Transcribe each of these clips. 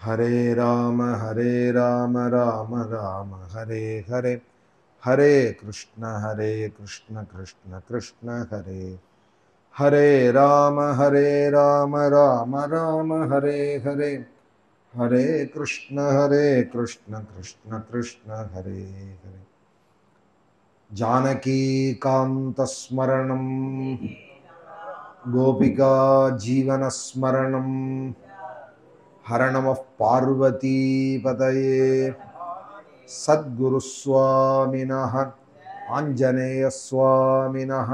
हरे राम राम राम हरे हरे, हरे कृष्ण कृष्ण कृष्ण हरे हरे, राम राम राम हरे हरे, हरे कृष्ण कृष्ण कृष्ण हरे हरे। जानकी कांतस्मरणं गोपिका जीवनस्मरणं हर नमः पार्वती पतये। सद्गुरुस्वामिनः आञ्जनेयस्वामिनः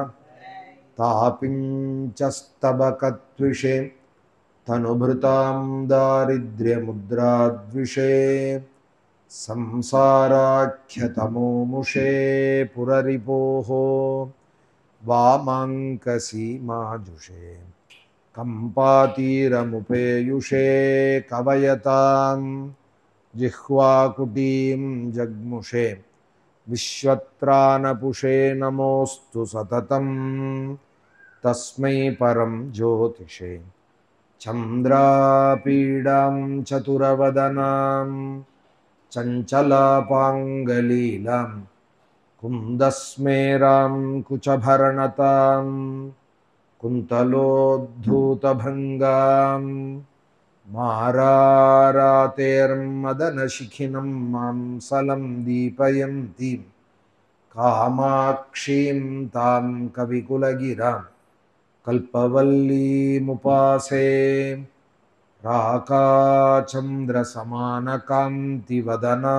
तापिञ्चस्तबकत्विषे तनुभृतां दारिद्र्यमुद्राद्विषे संसाराख्यतमोमुषे पुररिपोः वामाङ्कसीमाजुषे कम्पातीरमुपेयुषे कवयतां जिह्वाकुटीं जग्मुषे विश्वत्रानपुषे नमोऽस्तु सततं तस्मै परं ज्योतिषे। चन्द्रापीडां चतुरवदनां चञ्चलापाङ्गलीलां कुन्दस्मेरां कुचभरणतां कुन्तलोद्धूतभङ्गां मारारातेर्मदनशिखिनं मांसलं दीपयन्तीं कामाक्षीं तां कविकुलगिरां कल्पवल्लीमुपासे। राकाचन्द्रसमानकान्तिवदना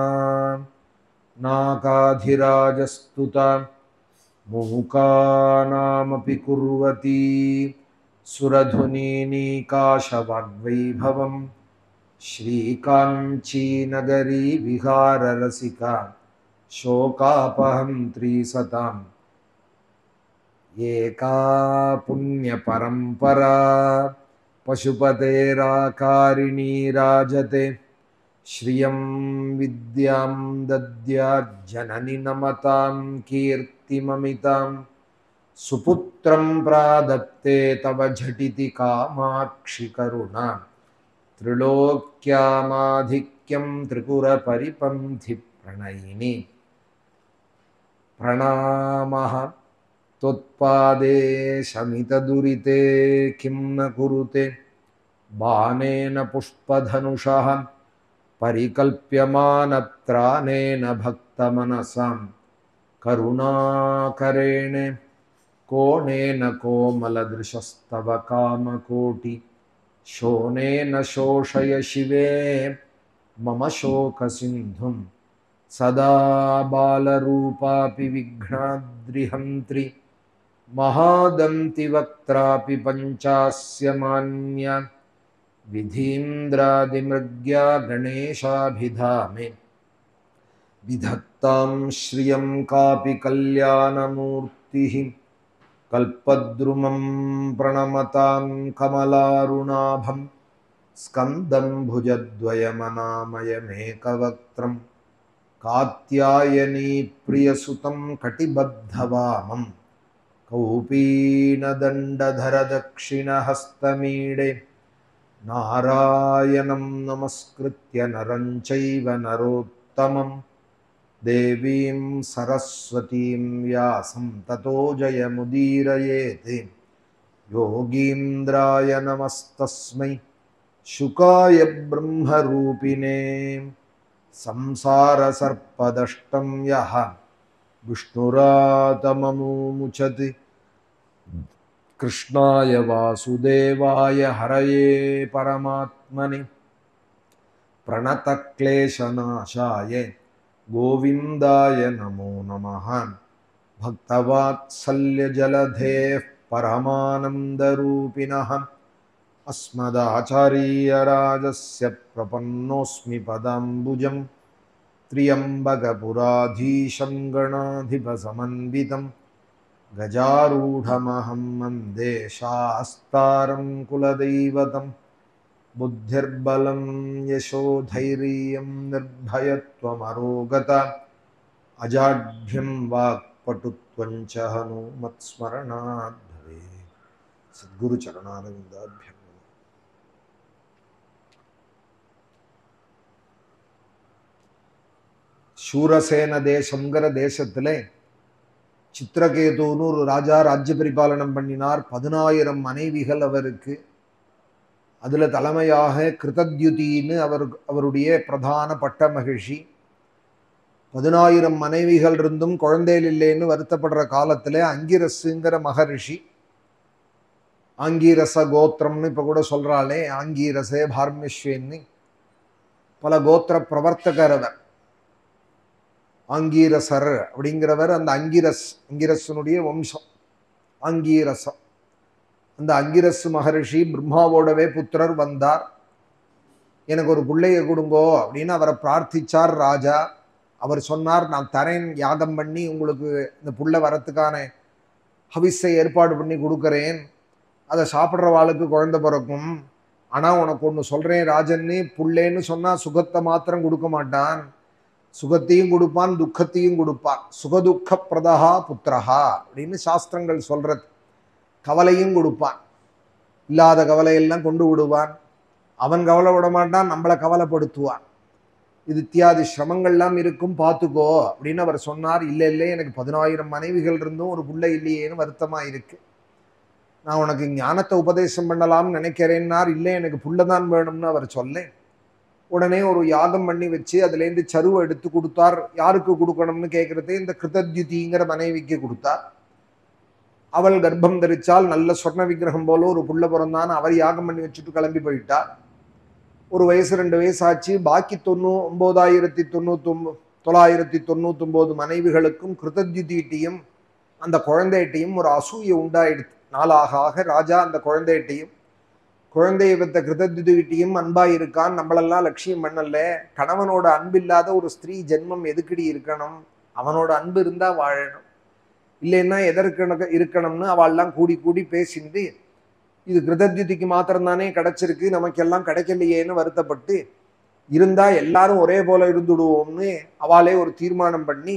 नाकाधिराजस्तुता मूकानामपि कुर्वती सुरधुनीनीकाशवाग्वैभवम् श्रीकाञ्चीनगरी विहाररसिका शोकापहन्त्री सताम् एका पुण्यपरम्परा पशुपतेराकारिणी राजते। श्रियं विद्यां दद्याज्जननि नमतां कीर्तिममितां सुपुत्रं प्रादत्ते तव झटिति कामाक्षि करुणा त्रिलोक्यामाधिक्यं त्रिपुरपरिपन्थि प्रणयिनि प्रणामः त्वत्पादे शमितदुरिते किं न कुरुते बाणेन पुष्पधनुषः परिकल्प्यमानत्राणेन भक्तमनसां करुणाकरेण कोणेन कोमलदृशस्तव कामकोटि शोणेन शोषय शिवे मम शोकसिन्धुं सदा बालरूपापि विघ्नाद्रिहन्त्रि महादन्तिवक्त्रापि पञ्चास्य मान्या विधीन्द्रादिमृग्या गणेशाभिधामे विधत्तां श्रियं कापि कल्याणमूर्तिः कल्पद्रुमं प्रणमतां कमलारुणाभं स्कन्दं भुजद्वयमनामयमेकवक्त्रं कात्यायनी प्रियसुतं कटिबद्धवामं कौपीनदण्डधरदक्षिणहस्तमीडे नारायणं नमस्कृत्य नरं चैव नरोत्तमं देवीं सरस्वतीं व्यासं ततो जयमुदीरयेत्। योगीन्द्राय नमस्तस्मै शुकाय ब्रह्मरूपिणे संसारसर्पदष्टं यः विष्णुरातममुमुचत् कृष्णाय वासुदेवाय हरये परमात्मने प्रणतक्लेशनाशाय गोविन्दाय नमो नमः। भक्तवात्सल्यजलधेः परमानन्दरूपिणः अस्मदाचार्यराजस्य प्रपन्नोऽस्मि पदाम्बुजं त्र्यम्बकपुराधीशं गणाधिपसमन्वितं गजारूढमहं वन्दे शास्तारं कुलदैवतं बुद्धिर्बलं यशोधैर्यं निर्भयत्वमरोगता अजाढ्यं वाक्पटुत्वं च हनुमत्स्मरणात् भवेत्। सद्गुरु चरणारविन्दाभ्यं சூரசேன தேசங்கிற தேசத்திலே சித்திரகேதுன்னு ஒரு ராஜா ராஜ்ய பரிபாலனம் பண்ணினார். 10,000 மனைவிகள் அவருக்கு. அதுல தலைமையாக கிருதத்யுதின்னு அவருடைய பிரதான பட்ட மகிழ்ச்சி. 10,000 மனைவிகள் இருந்தும் குழந்தைகள் இல்லைன்னு வருத்தப்படுற காலத்துல அங்கிரஸுங்கிற மகரிஷி, ஆங்கீரச கோத்திரம்னு இப்ப கூட சொல்றாளே, ஆங்கீரசே பார்மிஸ்வேன்னு பல கோத்திர பிரவர்த்தகர் அவர். ஆங்கீரசர் அப்படிங்கிறவர் அந்த அங்கிரசனுடைய வம்சம் ஆங்கீரசம். அந்த அங்கிரஸ் மகரிஷி பிரம்மாவோடவே புத்திரர் வந்தார். எனக்கு ஒரு பிள்ளைய கொடுங்கோ அப்படின்னு அவரை பிரார்த்திச்சார் ராஜா. அவர் சொன்னார், நான் தரேன், யாகம் பண்ணி உங்களுக்கு இந்த புள்ள வரத்துக்கான ஹவிஸை ஏற்பாடு பண்ணி கொடுக்குறேன், அதை சாப்பிட்றவாளுக்கு குழந்தை பிறக்கும். ஆனா உனக்கு ஒன்று சொல்றேன் ராஜன்னு, புள்ளேன்னு சொன்னா சுகத்தை மாத்திரம் கொடுக்க மாட்டான், சுகத்தையும் கொடுப்பான், துக்கத்தையும் கொடுப்பான். சுகதுக்க பிரதா புத்திரஹா அப்படின்னு சாஸ்திரங்கள் சொல்றது. கவலையும் கொடுப்பான், இல்லாத கவலையெல்லாம் கொண்டு விடுவான். அவன் கவலை விட மாட்டான், நம்மளை கவலைப்படுத்துவான். இது இத்தியாதி சிரமங்கள்லாம் இருக்கும், பார்த்துக்கோ அப்படின்னு அவர் சொன்னார். இல்லை இல்லை, எனக்கு 10,000 மனைவிகள் இருந்தும் ஒரு புள்ளை இல்லையேன்னு வருத்தமா இருக்கு, நான் உனக்கு ஞானத்தை உபதேசம் பண்ணலாம்னு நினைக்கிறேன்னார். இல்லை, எனக்கு புள்ளதான் வேணும்னு அவர் சொல்ல, உடனே ஒரு யாகம் பண்ணி வச்சு அதுலேருந்து சருவை எடுத்து கொடுத்தார். யாருக்கு கொடுக்கணும்னு கேட்கறது, இந்த கிருதத்யுதிங்கிற மனைவிக்கு கொடுத்தார். அவள் கர்ப்பம் தரிச்சால், நல்ல சொர்ண விக்கிரகம் போல ஒரு புள்ள பிறந்தான். அவர் யாகம் பண்ணி வச்சுட்டு கிளம்பி போயிட்டார். ஒரு வயசு 2 வயசு ஆச்சு. பாக்கி 9,999 மனைவிகளுக்கும் கிருதத்யுதிட்டையும் அந்த குழந்தைகிட்டையும் ஒரு அசூயை உண்டாயிடுது. நாளாக ஆக ராஜா அந்த குழந்தையை பெற்ற கிருதத்யுதிட்டையும் அன்பாயிருக்கான். நம்மளெல்லாம் லட்சியம் பண்ணல, கணவனோட அன்பில்லாத ஒரு ஸ்திரீ ஜென்மம் எதுக்கடி இருக்கணும், அவனோட அன்பு இருந்தா வாழணும், இல்லைன்னா எதற்கு இருக்கணும்னு அவள்லாம் கூடி கூடி பேசிட்டு, இது கிருதத்யுதிக்கு மாத்திரம்தானே கிடைச்சிருக்கு, நமக்கெல்லாம் கிடைக்கலையேன்னு வருத்தப்பட்டு, இருந்தா எல்லாரும் ஒரே போல இருந்துடுவோம்னு அவளே ஒரு தீர்மானம் பண்ணி,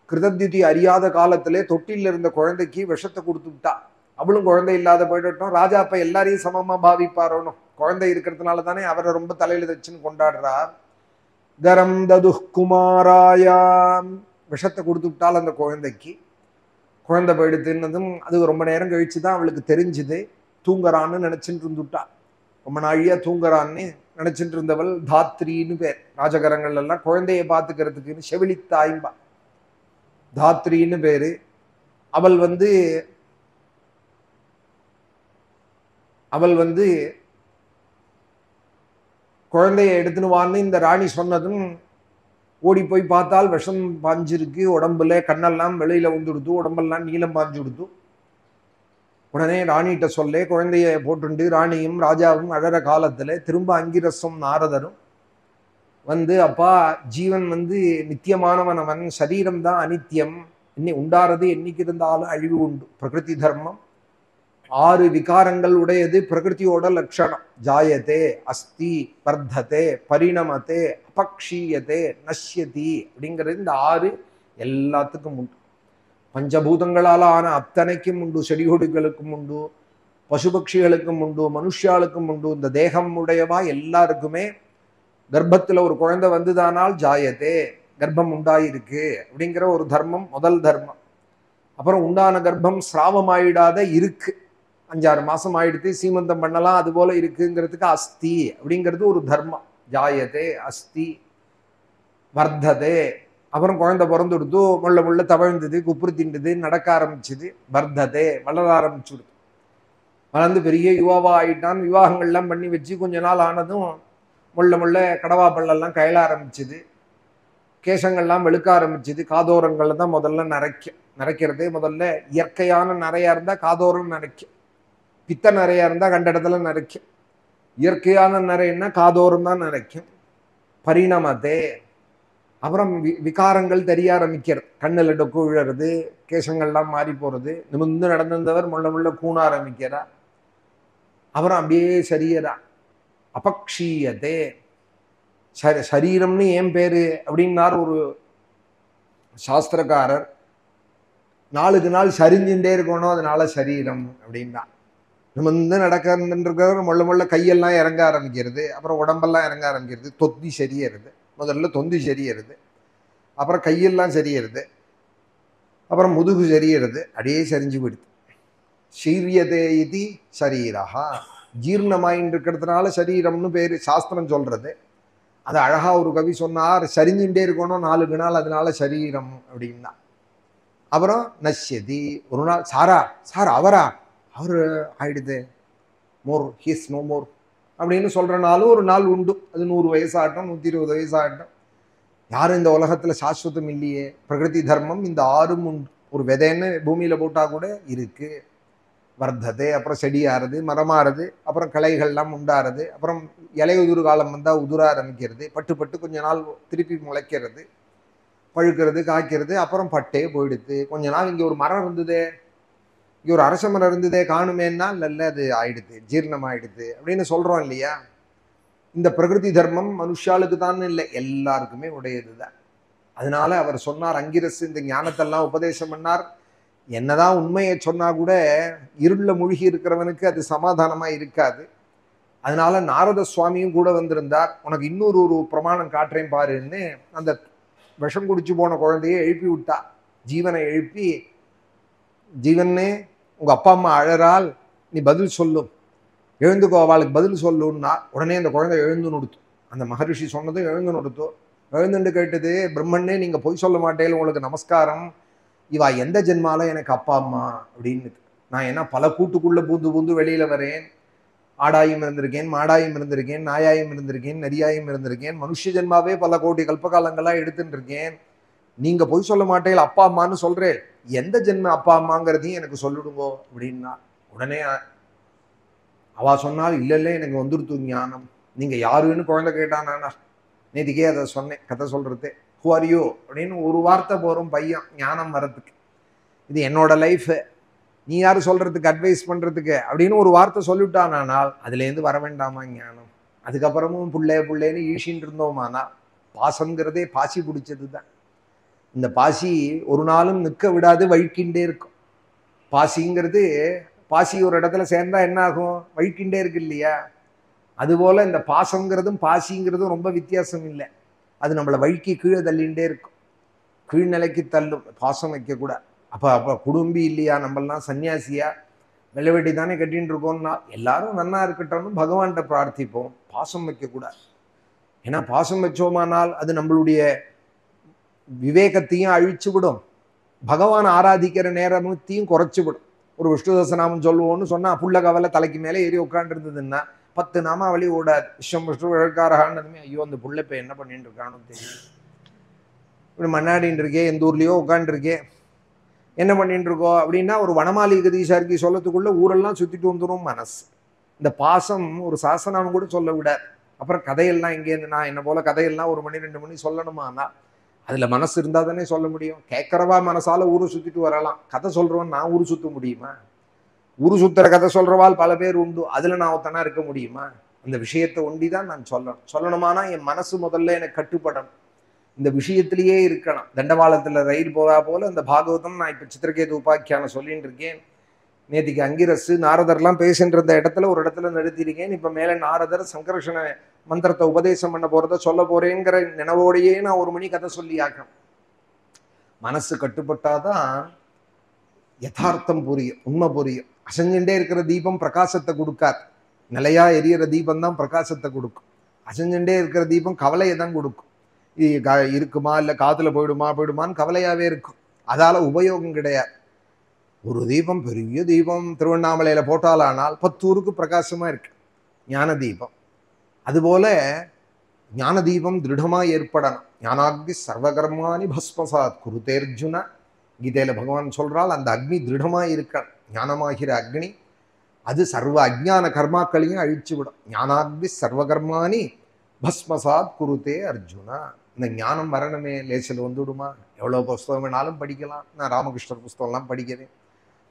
கிருதத்யுதி அறியாத காலத்திலே தொட்டில இருந்த குழந்தைக்கு விஷத்தை கொடுத்து விட்டா. அவளும் குழந்தை இல்லாத போயிட்டோம். ராஜா அப்ப எல்லாரையும் சமமா பாவிப்பாரோனும், குழந்தை இருக்கிறதுனால தானே அவரை ரொம்ப தலையில வச்சுன்னு கொண்டாடுறார். கரம் ததுகுமாராயாம், விஷத்தை கொடுத்து விட்டால் அந்த குழந்தைக்கு. குழந்தை போயிடுத்துன்னதும் அது ரொம்ப நேரம் கழிச்சுதான் அவளுக்கு தெரிஞ்சுது. தூங்குறான்னு நினைச்சுட்டு இருந்துட்டா. ரொம்ப நாழியா தூங்குறான்னு நினைச்சிட்டு இருந்தவள் தாத்ரின்னு பேர். ராஜகரங்கள் எல்லாம் குழந்தைய பார்த்துக்கிறதுக்குன்னு செவிலித்தாய்ம்பா, தாத்ரின்னு பேரு. அவள் வந்து குழந்தைய எடுத்துன்னு வான்னு இந்த ராணி சொன்னதும் ஓடி போய் பார்த்தால் விஷம் பாஞ்சிருக்கு உடம்புல, கண்ணெல்லாம் வெளியில வந்துடுத்து, உடம்பெல்லாம் நீளம் பாஞ்சு கொடுத்து. உடனே ராணிகிட்ட சொல்ல, குழந்தைய போட்டுண்டு ராணியும் ராஜாவும் அழற காலத்துல திரும்ப அங்கிரஸும் நாரதரும் வந்து, அப்பா, ஜீவன் நித்தியமானவன், அவன் சரீரம் தான் அனித்தியம், உண்டாறது என்னைக்கு இருந்தாலும் அழிவு உண்டு, பிரகிருதி தர்மம் 6 விகாரங்கள் உடையது பிரகிருதியோட லட்சணம். ஜாயதே, அஸ்தி, வர்த்ததே, பரிணமதே, அபக்ஷீயதே, நஷ்யதி அப்படிங்கிறது இந்த 6 எல்லாத்துக்கும் உண்டு. பஞ்சபூதங்களால் ஆன அத்தனைக்கும் உண்டு. செடிகொடிகளுக்கும் உண்டு, பசுபக்ஷிகளுக்கும் உண்டு, மனுஷாளுக்கும் உண்டு. இந்த தேகம் உடையவா எல்லாருக்குமே கர்ப்பத்துல ஒரு குழந்தை வந்துதானால் ஜாயதே, கர்ப்பம் உண்டாயிருக்கு அப்படிங்கிற ஒரு தர்மம் முதல் தர்மம். அப்புறம் உண்டான கர்ப்பம் சிராவமாயிடாத இருக்கு, 5-6 மாசம் ஆயிடுத்து, சீமந்தம் பண்ணலாம், அது போல இருக்குங்கிறதுக்கு அஸ்தி அப்படிங்கிறது ஒரு தர்மம். ஜாயதே, அஸ்தி, வர்த்ததே. அப்புறம் குழந்தை பிறந்து கொடுத்து முள்ள தவழ்ந்தது, குப்புறு திண்டது, நடக்க ஆரம்பிச்சுது. வர்த்ததே, வளர ஆரம்பிச்சுடுது. வளர்ந்து பெரிய யுவாவா ஆயிட்டான். விவாகங்கள்லாம் பண்ணி வச்சு கொஞ்ச நாள் ஆனதும் முள்ள கடவா பள்ளெல்லாம் கயல ஆரம்பிச்சுது. கேசங்கள்லாம் வெளுக்க ஆரம்பிச்சுது. காதோரங்கள்ல தான் முதல்ல நரைக்கிறதே. முதல்ல இயற்கையான நிறையா இருந்தா காதோரம் நரைக்கும், பித்த நிறையா இருந்தா கண்ட இடத்துல நரைக்கும். இயற்கையான நிறைன்னா காதோரம் தான் நரைக்கும். பரிணமதே, அப்புறம் விகாரங்கள் தெரிய ஆரம்பிக்கிறது. கண்ணில் டொக்கு விழறது, கேசங்கள்லாம் மாறி போறது. நிமிர்ந்து நடந்திருந்தவர் முள்ள கூண ஆரம்பிக்கிறார். அப்புறம் அப்படியே சரியரா. அபக்ஷீயதே, சரீரம்னு ஏன் பேரு அப்படின்னார் ஒரு சாஸ்திரக்காரர். நாளுக்கு நாள் சரிஞ்சுட்டே இருக்கணும், அதனால சரீரம் அப்படின்னா. நிமிர்ந்து நடக்கிறவர் முள்ள கையெல்லாம் இறங்க ஆரம்பிக்கிறது, அப்புறம் உடம்பெல்லாம் இறங்க ஆரம்பிக்கிறது, தொந்தி சரியறது. முதல்ல தொந்தி சரியறது, அப்புறம் கையெல்லாம் சரியறது, அப்புறம் முதுகு சரியறது, அப்படியே சரிஞ்சு போயிடுது. சீரியதே இது சரீரா, ஜீர்ணமாயின்னு இருக்கிறதுனால சரீரம்னு பேரு சாஸ்திரம் சொல்றது. அது அழகா ஒரு கவி சொன்னார், சரிஞ்சுட்டே இருக்கணும் 4 நாள், அதனால சரீரம் அப்படின்னா. அப்புறம் நஷ்யதி, ஒரு நாள் சாரா சார் அவரா அவரு ஆயிடுது, மோர் ஹீஸ் நோ மோர் அப்படின்னு சொல்றனாலும் ஒரு நாள் உண்டு. அது 100 வயசாகட்டும் 120 வயசாகட்டும். யாரும் இந்த உலகத்துல சாஸ்வதம் இல்லையே. பிரகிருதி தர்மம் இந்த 6ம் உண்டு. ஒரு விதைன்னு பூமியில போட்டா கூட இருக்கு, வர்த்தது, அப்புறம் செடியாறுது, மரமாறுது, அப்புறம் கிளைகள்லாம் உண்டாருது, அப்புறம் இலை உதிர் காலம் வந்தா உதிர ஆரம்பிக்கிறது, பட்டு பட்டு கொஞ்ச நாள் திருப்பி முளைக்கிறது, பழுக்கிறது, காய்க்கிறது, அப்புறம் பட்டே போயிடுது. கொஞ்ச நாள் இங்க ஒரு மரம் இருந்ததே, இங்க ஒரு அரச மரம் இருந்ததே, காணுமேன்னா இல்ல அது ஆயிடுது, ஜீர்ணம் ஆயிடுது அப்படின்னு சொல்றோம் இல்லையா. இந்த பிரகிருதி தர்மம் மனுஷாளுக்கு தான் இல்லை, எல்லாருக்குமே உடையதுதான். அதனால அவர் சொன்னார், அங்கிரஸ் இந்த ஞானத்தெல்லாம் உபதேசம் பண்ணார். என்னதான் உண்மையை சொன்னா கூட இருள மூழ்கி இருக்கிறவனுக்கு அது சமாதானமா இருக்காது. அதனால நாரத சுவாமியும் கூட வந்திருந்தார். உனக்கு இன்னொரு ஒரு பிரமாணம் காட்டுறேன் பாருன்னு அந்த விஷம் குடிச்சு போன குழந்தையை எழுப்பி விட்டா. ஜீவனை எழுப்பி, ஜீவனே உங்க அப்பா அம்மா அழறால், நீ பதில் சொல்லும், எழுந்துக்கோ, அவளுக்கு பதில் சொல்லுன்னா. உடனே அந்த குழந்தை எழுந்து நொடுத்து. அந்த மகரிஷி சொன்னதும் எழுந்து நொடுத்தோ. எழுந்துண்டு கேட்டது, பிரம்மன்னே நீங்க பொய் சொல்ல மாட்டேன், உங்களுக்கு நமஸ்காரம். இவா எந்த ஜென்மால எனக்கு அப்பா அம்மா அப்படின்னு. நான் என்ன பல கூட்டுக்குள்ள பூந்து பூந்து வெளியில வரேன். ஆடாயும் இருந்திருக்கேன், மாடாயும் இருந்திருக்கேன், நாயாயும் இருந்திருக்கேன், நரியாயும் இருந்திருக்கேன், மனுஷ ஜென்மாவே பல கோடி கல்பகாலங்களா எடுத்துட்டு இருக்கேன். நீங்க பொய் சொல்ல மாட்டேன், அப்பா அம்மான்னு சொல்றேன், எந்த ஜென்ம அப்பா அம்மாங்கிறதையும் எனக்கு சொல்லிடுங்கோ அப்படின்னா. உடனே அவ சொன்னால், இல்ல இல்ல எனக்கு வந்துருத்து ஞானம். நீங்க யாருன்னு குழந்தை கேட்டானா, நேற்றுக்கே அதை சொன்னேன் கதை சொல்றது. ஹூ ஆர் யூ அப்படின்னு ஒரு வார்த்தை போறோம் பையன் ஞானம் வர்றதுக்கு. இது என்னோட லைஃப், நீ யாரு சொல்றதுக்கு, அட்வைஸ் பண்றதுக்கு அப்படின்னு ஒரு வார்த்தை சொல்லிவிட்டானால் அதுலேருந்து வர வேண்டாமா ஞானம். அதுக்கப்புறமும் புள்ளேன்னு ஈஷின்னு இருந்தோமானா, பாசங்கிறதே பாசி பிடிச்சது தான். இந்த பாசி ஒரு நாளும் நிற்க விடாது, வழுக்கின்றே இருக்கும். பாசிங்கிறது, பாசி ஒரு இடத்துல சேர்ந்தா என்ன ஆகும், வழுக்கின்றே இருக்கு இல்லையா. அதுபோல இந்த பாசங்கிறதும் பாசிங்கிறதும் ரொம்ப வித்தியாசம் இல்லை. அது நம்மளை வழுக்கி கீழே தள்ளிகிட்டே இருக்கும், கீழ்நிலைக்கு தள்ளும். பாசம் வைக்கக்கூடாது. அப்போ குடும்பி இல்லையா, நம்மளாம் சன்னியாசியா வெள்ளை வெட்டி தானே கட்டின்னு இருக்கோம்னா, எல்லாரும் நன்னா இருக்கட்டும்னு பகவான்கிட்ட பிரார்த்திப்போம். பாசம் வைக்கக்கூடாது. ஏன்னா பாசம் வச்சோமானால் அது நம்மளுடைய விவேகத்தையும் அழிச்சு விடும், பகவான் ஆராதிக்கிற நேரத்தையும் குறைச்சி விடும். ஒரு விஷ்ணு சஹஸ்ரநாமம் சொல்லுவோம்னு சொன்னா புள்ள கவலை தலைக்கு மேலே ஏறி உட்காந்து இருந்ததுன்னா 10 நாமாவளி ஓடாது. விஸ்வம் விஷ்ணு விழக்காரகான்னு, ஐயோ அந்த புள்ள இப்போ என்ன பண்ணிட்டு இருக்கான்னு தெரியும். இப்படி மண்ணாடின்னு இருக்கே, எந்த ஊர்லயோ உட்காந்துருக்கே, என்ன பண்ணிட்டு இருக்கோம் அப்படின்னா ஒரு வனமாலி கதீசாரிக்கு சொல்லத்துக்குள்ள ஊரெல்லாம் சுத்திட்டு வந்துடும் மனசு. இந்த பாசம் ஒரு சாசனம் கூட சொல்ல விடாது. அப்புறம் கதையெல்லாம் இங்கேருந்து நான் என்ன போல கதையெல்லாம் 1 மணி 2 மணி சொல்லணுமானா அதுல மனசு இருந்தா தானே சொல்ல முடியும். கேட்கறவா மனசால ஊரை சுத்திட்டு வரலாம், கதை சொல்றவன் நான் ஊரு சுத்த முடியுமா? ஊரு சுத்துற கதை சொல்றவாள் பல பேர் உண்டு, அதுல நான் ஒத்தனா இருக்க முடியுமா? அந்த விஷயத்தை ஒண்டிதான் நான் சொல்லணுமானா என் மனசு முதல்ல எனக்கு கட்டுப்படணும், இந்த விஷயத்திலேயே இருக்கணும். தண்டவாளத்துல ரயில் போறா போல இந்த பாகவதம் நான் இப்ப சித்திரகேது உபாக்கியான சொல்லிட்டு இருக்கேன். நேற்றுக்கு அங்கிரசு நாரதர்லாம் பேசின்ற இருந்த இடத்துல ஒரு இடத்துல நிறுத்திருக்கேன். இப்ப மேல நாரதர் சங்கர்ஷண மந்திரத்தை உபதேசம் பண்ண போறத சொல்ல போறேங்கிற நினைவோடையே நான் 1 மணி கதை சொல்லி ஆக்கணும். மனசு கட்டுப்பட்டாதான் யதார்த்தம் புரியும், உண்மை புரியும். அசைஞ்சுட்டே இருக்கிற தீபம் பிரகாசத்தை கொடுக்காது, நிலையா எரியற தீபம் தான் பிரகாசத்தை கொடுக்கும். அசைஞ்சுட்டே இருக்கிற தீபம் கவலையை தான் கொடுக்கும். இருக்குமா இல்லை காத்துல போயிடுமான்னு கவலையாவே இருக்கும். அதால உபயோகம் கிடையாது. ஒரு தீபம், பெரிய தீபம் திருவண்ணாமலையில போட்டாலானால் 10 ஊருக்கு பிரகாசமா இருக்கு ஞான தீபம். அதுபோல ஞான தீபம் திருடமா ஏற்படணும். ஞானாக்னி சர்வகர்மானி பஸ்மசாத் குருதேர்ஜுன, கீதையில பகவான் சொல்றால் அந்த அக்னி திருடமா இருக்கணும். ஞானமாகிற அக்னி அது சர்வ அஜ்ஞான கர்மாக்களையும் அழிச்சு விடும். ஞானாக்னி சர்வகர்மானி பஸ்மசாத் குருதே அர்ஜுனா. இந்த ஞானம் வரணுமே, லேசில் வந்துவிடுமா? எவ்வளோ புஸ்தகம் வேணாலும் படிக்கலாம். நான் ராமகிருஷ்ணர் புஸ்தகம்லாம் படிக்கிறேன்,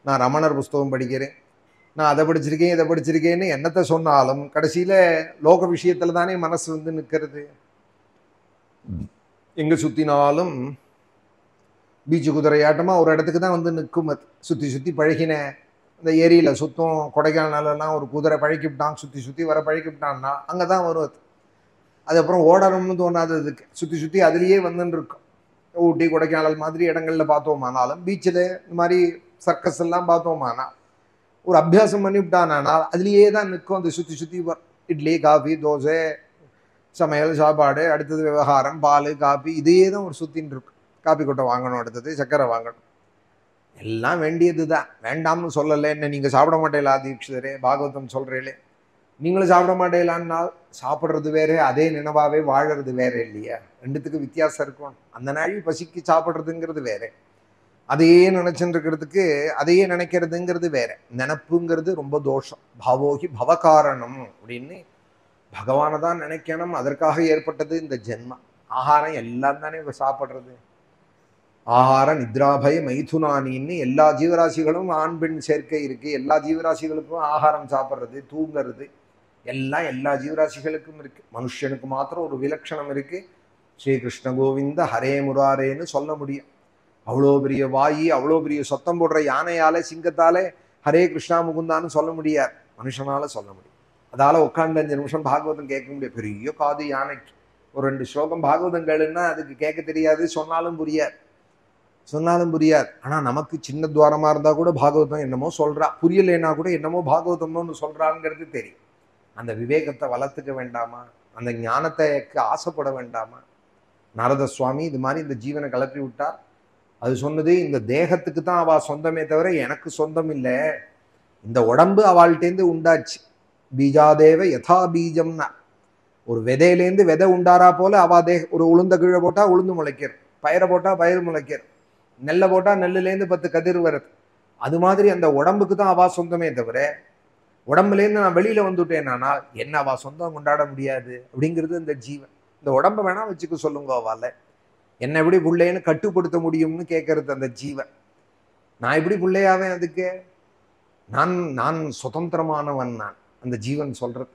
நான் ரமணர் புஸ்தகம் படிக்கிறேன், நான் அதை படிச்சிருக்கேன் இதை படிச்சிருக்கேன்னு என்னத்தை சொன்னாலும் கடைசியில லோக விஷயத்துல தானே மனசு வந்து நிற்கிறது. எங்க சுத்தினாலும் பீச்சு குதிரையாட்டமா ஒரு இடத்துக்கு தான் வந்து நிற்கும். அது சுத்தி சுத்தி பழகின இந்த ஏரியில சுத்தம், கொடைக்கானலாம் ஒரு குதிரை பழக்கிவிட்டான், சுத்தி சுத்தி வர பழக்கிவிட்டான்னா அங்கதான் வரும் அது. அதுக்கப்புறம் ஓடணும்னு தோணாததுக்கு சுத்தி சுத்தி அதுலயே வந்துன்னு இருக்கும். ஊட்டி கொடைக்கானல் மாதிரி இடங்கள்ல பார்த்தோமானாலும் பீச்சில் இந்த மாதிரி சர்க்கஸ் எல்லாம் பார்த்தோமானா ஒரு அபியாசம் பண்ணிவிட்டானால் அதுலேயே தான் நிற்கும். அந்த சுற்றி சுற்றி இட்லி காஃபி தோசை சமையல் சாப்பாடு, அடுத்தது விவகாரம், பால் காஃபி, இதையே தான் ஒரு சுற்றின்னு இருக்கும். காப்பி கொட்டை வாங்கணும், அடுத்தது சர்க்கரை வாங்கணும், எல்லாம் வேண்டியது தான். வேண்டாம்னு சொல்லலை. என்ன நீங்கள் சாப்பிட மாட்டேலா தீட்சிதரே, பாகவதம் சொல்கிறீங்களே, நீங்களும் சாப்பிட மாட்டேலான்னால் சாப்பிட்றது வேறு, அதே நினைவாகவே வாழறது வேறு இல்லையா? ரெண்டுத்துக்கு வித்தியாசம் இருக்கும். அந்த நாள் பசிக்கு சாப்பிட்றதுங்கிறது வேறு, அதையே நினைச்சுட்டு இருக்கிறதுக்கு அதையே நினைக்கிறதுங்கிறது வேற. நினப்புங்கிறது ரொம்ப தோஷம். பாவோகி பவகாரணம் அப்படின்னு பகவானை தான் நினைக்கணும். அதற்காக ஏற்பட்டது இந்த ஜென்மம். ஆகாரம் எல்லாம் தானே சாப்பிட்றது. ஆகார நித்ராபய மைதுனானின்னு எல்லா ஜீவராசிகளும் ஆண் பெண் சேர்க்கை இருக்கு. எல்லா ஜீவராசிகளுக்கும் ஆகாரம் சாப்பிட்றது, தூங்கிறது எல்லாம் எல்லா ஜீவராசிகளுக்கும் இருக்கு. மனுஷனுக்கு மாத்திரம் ஒரு விலட்சணம் இருக்கு. ஸ்ரீகிருஷ்ண கோவிந்த ஹரே முராரேன்னு சொல்ல முடியும். அவ்வளோ பெரிய வாயி, அவ்வளோ பெரிய சத்தம் போடுற யானையால சிங்கத்தாலே ஹரே கிருஷ்ணா முகுந்தான்னு சொல்ல முடியாது, மனுஷனால சொல்ல முடியும். அதால உட்காந்து 5 நிமிஷம் பாகவதம் கேட்க முடியாது. பெரிய காது யானைக்கு. ஒரு 2 ஸ்லோகம் பாகவதம் கேளுன்னா அதுக்கு கேட்க தெரியாது, சொன்னாலும் புரியாது. ஆனா நமக்கு சின்ன துவாரமா இருந்தா கூட பாகவதம் என்னமோ சொல்றா, புரியலைன்னா கூட என்னமோ பாகவதம்னு சொல்றாங்கிறது தெரியும். அந்த விவேகத்தை வளர்த்துக்க வேண்டாமா? அந்த ஞானத்தை ஆசைப்பட வேண்டாமா? நாரத சுவாமி இது மாதிரி இந்த ஜீவனை கிளப்பி விட்டார். அது சொன்னது இந்த தேகத்துக்கு தான் அவ சொந்தமே தவிர எனக்கு சொந்தம் இல்லை. இந்த உடம்பு அவள்கிட்டேருந்து உண்டாச்சு. பீஜாதேவ யதா பீஜம்னா, ஒரு விதையிலேருந்து விதை உண்டாரா போல அவ ஒரு உளுந்த கீழே போட்டா உளுந்து முளைக்கிறது, பயிரை போட்டா பயிர் முளைக்கிறது, நெல்லை போட்டா நெல்லுலேருந்து 10 கதிர் வருது. அது மாதிரி அந்த உடம்புக்கு தான் அவ சொந்தமே தவிர உடம்புலேருந்து நான் வெளியில வந்துட்டேனால் என்ன அவ சொந்தம் கொண்டாட முடியாது அப்படிங்கிறது இந்த ஜீவன். இந்த உடம்பை வேணா வச்சுக்க சொல்லுங்க, அவள என்ன எப்படி பிள்ளைன்னு கட்டுப்படுத்த முடியும்னு கேட்கறது அந்த ஜீவன். நான் எப்படி பிள்ளையாவேன்? அதுக்கு நான் சுதந்திரமானவன். நான் அந்த ஜீவன் சொல்றது,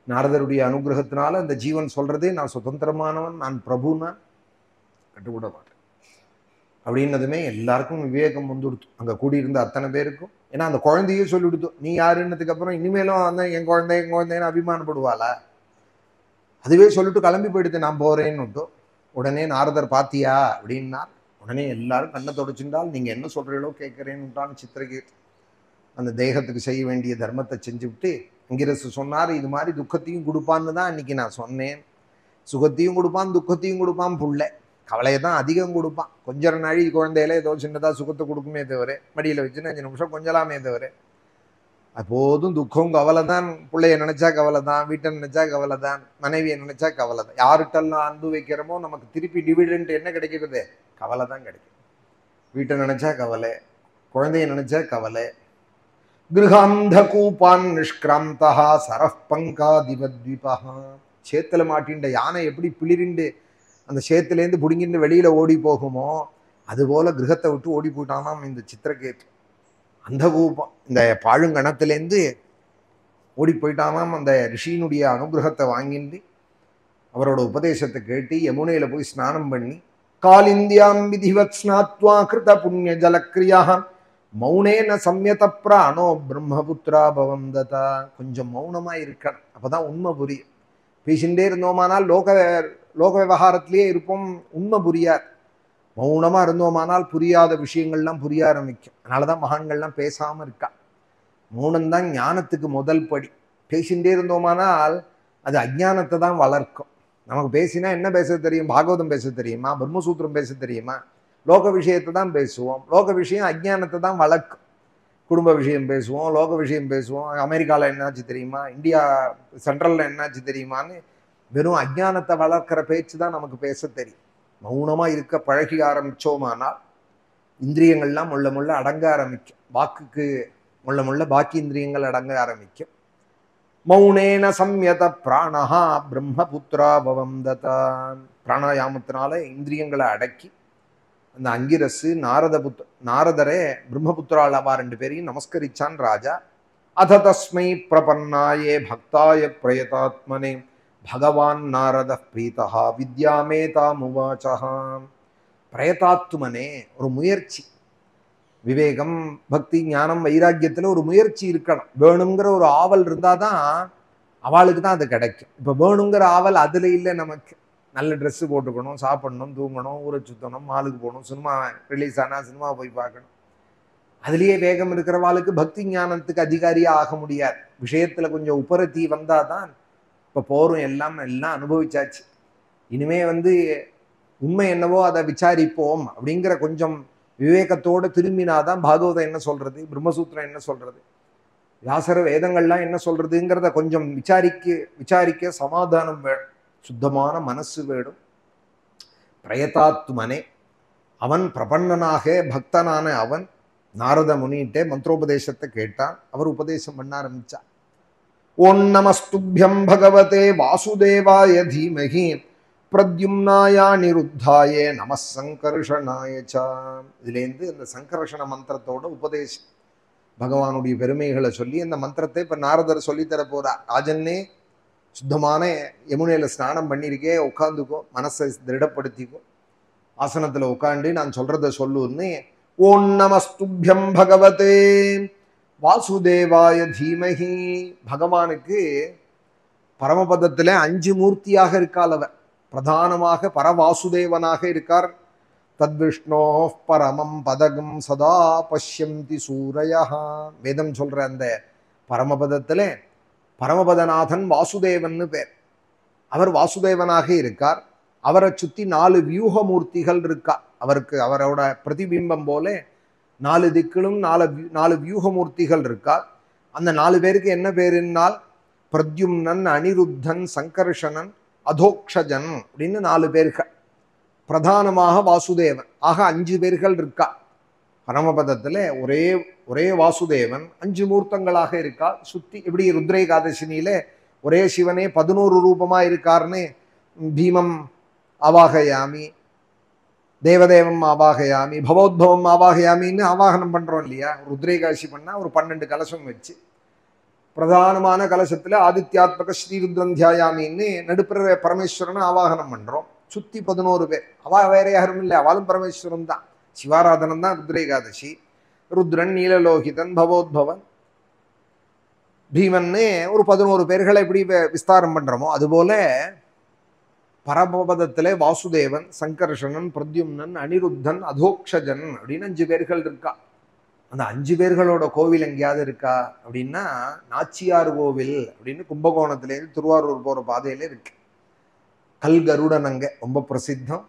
நாரதருடைய அனுகிரகத்தினால அந்த ஜீவன் சொல்றதே நான் சுதந்திரமானவன், நான் பிரபுன்னா கட்டுப்பட மாட்டேன் அப்படின்னதுமே எல்லாருக்கும் விவேகம் வந்துடுத்து. அங்க கூடியிருந்த அத்தனை பேருக்கும். ஏன்னா அந்த குழந்தையே சொல்லிவிடுத்தோம், நீ யாருன்னதுக்கு அப்புறம் இனிமேலும் அந்த என் குழந்தைன்னு அபிமானப்படுவாளா? அதுவே சொல்லிட்டு கிளம்பி போயிடுது, நான் போறேன்னு. உடனே நாரதர் பாத்தியா அப்படின்னார். உடனே எல்லாரும் கண்ணை தொடச்சுட்டால், நீங்க என்ன சொல்றீங்களோ கேட்கறேன்னுட்டான் சித்திரகேத். அந்த தேகத்துக்கு செய்ய வேண்டிய தர்மத்தை செஞ்சு விட்டு அங்கிரசு சொன்னார், இது மாதிரி துக்கத்தையும் கொடுப்பான்னு தான் இன்னைக்கு நான் சொன்னேன். சுகத்தையும் கொடுப்பான், துக்கத்தையும் கொடுப்பான். புள்ள கவலையை தான் அதிகம் கொடுப்பான். கொஞ்ச நாழி குழந்தையில ஏதோ சின்னதா சுகத்தை கொடுக்குமே தவிர, மடியில வச்சுன்னு 5 நிமிஷம் கொஞ்சலாமே தவிர, அப்போதும் துக்கம் கவலை தான். பிள்ளைய நினைச்சா கவலை தான், வீட்டை நினைச்சா கவலை தான், மனைவியை நினைச்சா கவலை தான். யாருட்டெல்லாம் அன்பு வைக்கிறோமோ நமக்கு திருப்பி டிவிடெண்ட் என்ன கிடைக்கிறது? கவலை தான் கிடைக்கும். வீட்டை நினைச்சா கவலை, குழந்தைய நினைச்சா கவலை. கிருஹாந்த கூப்பான் நிஷ்கிராந்தா சரஃப் பங்காதிபத்விபா. சேத்துல மாட்டின்ற யானை எப்படி பிளிரிண்டு அந்த சேத்துலேருந்து பிடுங்கிட்டு வெளியில ஓடி போகுமோ அதுபோல கிரகத்தை விட்டு ஓடி போயிட்டானாம் இந்த சித்திரகேத்து. அந்த கூப்பம் இந்த பாழுங்கணத்திலேருந்து ஓடி போயிட்டானாம். அந்த ரிஷியினுடைய அனுகிரகத்தை வாங்கிட்டு அவரோட உபதேசத்தை கேட்டு யமுனையில போய் ஸ்நானம் பண்ணி, காலிந்தியாம் விதிவத் ஸ்நாத்வா கிருத புண்ணிய ஜலக்கிரியா மௌனேன சம்யத பிராணோ பிரம்மபுத்ரா பவந்ததா. கொஞ்சம் மௌனமா இருக்கணும், அப்பதான் உண்மை புரியும். பேசிகிட்டே இருந்தோமானால் லோக விவகாரத்திலேயே இருப்போம், உண்மை புரியாது. மௌனமா இருந்தோமானால் புரியாத விஷயங்கள்லாம் புரிய ஆரம்பிக்கும். அதனாலதான் மகான்கள்லாம் பேசாம இருக்கா. மௌனம்தான் ஞானத்துக்கு முதல் படி. பேசிகிட்டே இருந்தோமானால் அது அஜ்ஞானத்தை தான் வளர்க்கும். நமக்கு பேசினா என்ன பேச தெரியும்? பாகவதம் பேச தெரியுமா? பிரம்மசூத்திரம் பேச தெரியுமா? லோக விஷயத்தை தான் பேசுவோம். லோக விஷயம் அஜ்ஞானத்தை தான் வளர்க்கும். குடும்ப விஷயம் பேசுவோம், லோக விஷயம் பேசுவோம். அமெரிக்காவில் என்னாச்சு தெரியுமா, இந்தியா சென்ட்ரலில் என்னாச்சு தெரியுமான்னு வெறும் அஜ்ஞானத்தை வளர்க்கிற பேச்சு தான் நமக்கு பேச தெரியும். மௌனமாக இருக்க பழகி ஆரம்பித்தோமானால் இந்திரியங்கள்லாம் முள்ள முள்ள அடங்க ஆரம்பிக்கும். வாக்குக்கு முள்ள முள்ள பாக்கி இந்திரியங்கள் அடங்க ஆரம்பிக்கும். மௌனேன சம்யத பிராணஹா பிரம்மபுத்ரா பவந்ததான். பிராணாயாமத்தினால இந்திரியங்களை அடக்கி அந்த அங்கிரசு நாரதரே பிரம்மபுத்திரால் அவா 2 பேரையும் நமஸ்கரிச்சான் ராஜா. அத தஸ்மை பிரபன்னாயே பக்தாய பிரயதாத்மனே பகவான் நாரத பிரீதா வித்யாமேதாமுவாச்சா. பிரயதாத்மனே, ஒரு முயற்சி. விவேகம், பக்தி, ஞானம், வைராக்கியத்தில் ஒரு முயற்சி இருக்கணும். வேணுங்கிற ஒரு ஆவல் இருந்தாதான் அவளுக்கு தான் அது கிடைக்கும். இப்போ வேணுங்கிற ஆவல் அதுல இல்லை நமக்கு. நல்ல ட்ரெஸ்ஸு போட்டுக்கணும், சாப்பிடணும், தூங்கணும், ஊரை சுற்றணும், மாலுக்கு போகணும், சினிமா ரிலீஸ் ஆனால் சினிமா போய் பார்க்கணும். அதுலேயே வேகம் இருக்கிறவாளுக்கு பக்தி ஞானத்துக்கு அதிகாரியாக ஆக முடியாது. விஷயத்தில் கொஞ்சம் உபரத்தி வந்தால் தான் இப்போ போரும் எல்லாம் அனுபவிச்சாச்சு. இனிமே உண்மை என்னவோ அதை விசாரிப்போம் அப்படிங்கிற கொஞ்சம் விவேகத்தோடு திரும்பினாதான் பாகவதம் என்ன சொல்றது, பிரம்மசூத்திரம் என்ன சொல்றது, வியாசர வேதங்கள்லாம் என்ன சொல்றதுங்கிறத கொஞ்சம் விசாரிக்க சமாதானம் வேணும், சுத்தமான மனசு வேணும். பிரயதாத்மனே அவன் பிரபன்னனாக பக்தனான அவன் நாரத முனிகிட்டே மந்திரோபதேசத்தை கேட்டான். அவர் உபதேசம் பண்ண ஆரம்பிச்சார். ஓம் நமஸ்துப்யம் பகவதே வாசுதேவாய தீமஹி பிரத்யும்னாய நிருத்தாய நம சங்கர்ஷனாய ச. இதுலேருந்து இந்த சங்கர்ஷண மந்திரத்தோட உபதேசம், பகவானுடைய பெருமைகளை சொல்லி அந்த மந்திரத்தை இப்போ நாரதர் சொல்லித்தர போறார். ராஜன்னே, சுத்தமான யமுனையில் ஸ்நானம் பண்ணியிருக்கே, உட்காந்துக்கோ, மனசை திருடப்படுத்திக்கோ, ஆசனத்தில் உட்காந்து நான் சொல்றத சொல்லுன்னு. ஓம் நமஸ்துப்யம் பகவதே வாசுதேவாய தீமஹி. பகவானுக்கு பரமபதத்தில் 5 மூர்த்தியாக இருக்கால். அவர் பிரதானமாக பரவாசுதேவனாக இருக்கார். தத்விஷ்ணோ பரமம் பதகம் சதா பஷ்யந்தி சூரயா. வேதம் சொல்ற அந்த பரமபதத்தில் பரமபதநாதன் வாசுதேவன் பேர். அவர் வாசுதேவனாக இருக்கார். அவரை சுற்றி 4 வியூகமூர்த்திகள் இருக்கா. அவருக்கு அவரோட பிரதிபிம்பம் போல 4 திக்கிலும் 4 வியூகமூர்த்திகள் இருக்கா. அந்த 4 பேருக்கு என்ன பேருன்னால் பிரத்யும்னன், அனிருத்தன், சங்கர்ஷணன், அதோக்ஷஜன் அப்படின்னு 4 பேர்கள். பிரதானமாக வாசுதேவன். ஆக 5 பேர்கள் இருக்கா. பரமபதத்தில் ஒரே வாசுதேவன் 5 மூர்த்தங்களாக இருக்கா. சுத்தி இப்படி ருத்ரேகாதசினியில ஒரே சிவனே 11 ரூபமா இருக்காருன்னு பீமம் ஆவாகயாமி, தேவதேவம் ஆவாகயாமி, பவோத்பவம் ஆவாகயாமின்னு ஆவாகனம் பண்றோம் இல்லையா. ருத்ரேகாசி பண்ணா ஒரு 12 கலசம் வச்சு பிரதானமான கலசத்துல ஆதித்யாத்மக ஸ்ரீருத்ரம் தியாயாமின்னு நடுப்புற பரமேஸ்வரனை ஆவாகனம் பண்றோம். சுத்தி 11 பேர். அவா வேற யாரும் இல்லை, அவளும் பரமேஸ்வரன் தான். சிவாராதனம் தான் ருத்ரேகாதசி. ருத்ரன், நீலலோகிதன், பவோத்பவன், பீமன்னு ஒரு 11 பேர்களை எப்படி விஸ்தாரம் பண்றோமோ அதுபோல பரமபதத்திலே வாசுதேவன், சங்கர்ஷணன், பிரத்யும்னன், அனிருத்தன், அதோக்ஷஜன் அப்படின்னு 5 பேர்கள் இருக்கா. அந்த 5 பேர்களோட கோவில் எங்கேயாவது இருக்கா அப்படின்னா நாச்சியார் கோவில் அப்படின்னு கும்பகோணத்திலேருந்து திருவாரூர் போற பாதையில இருக்கு. கல் கருடன் அங்க ரொம்ப பிரசித்தம்.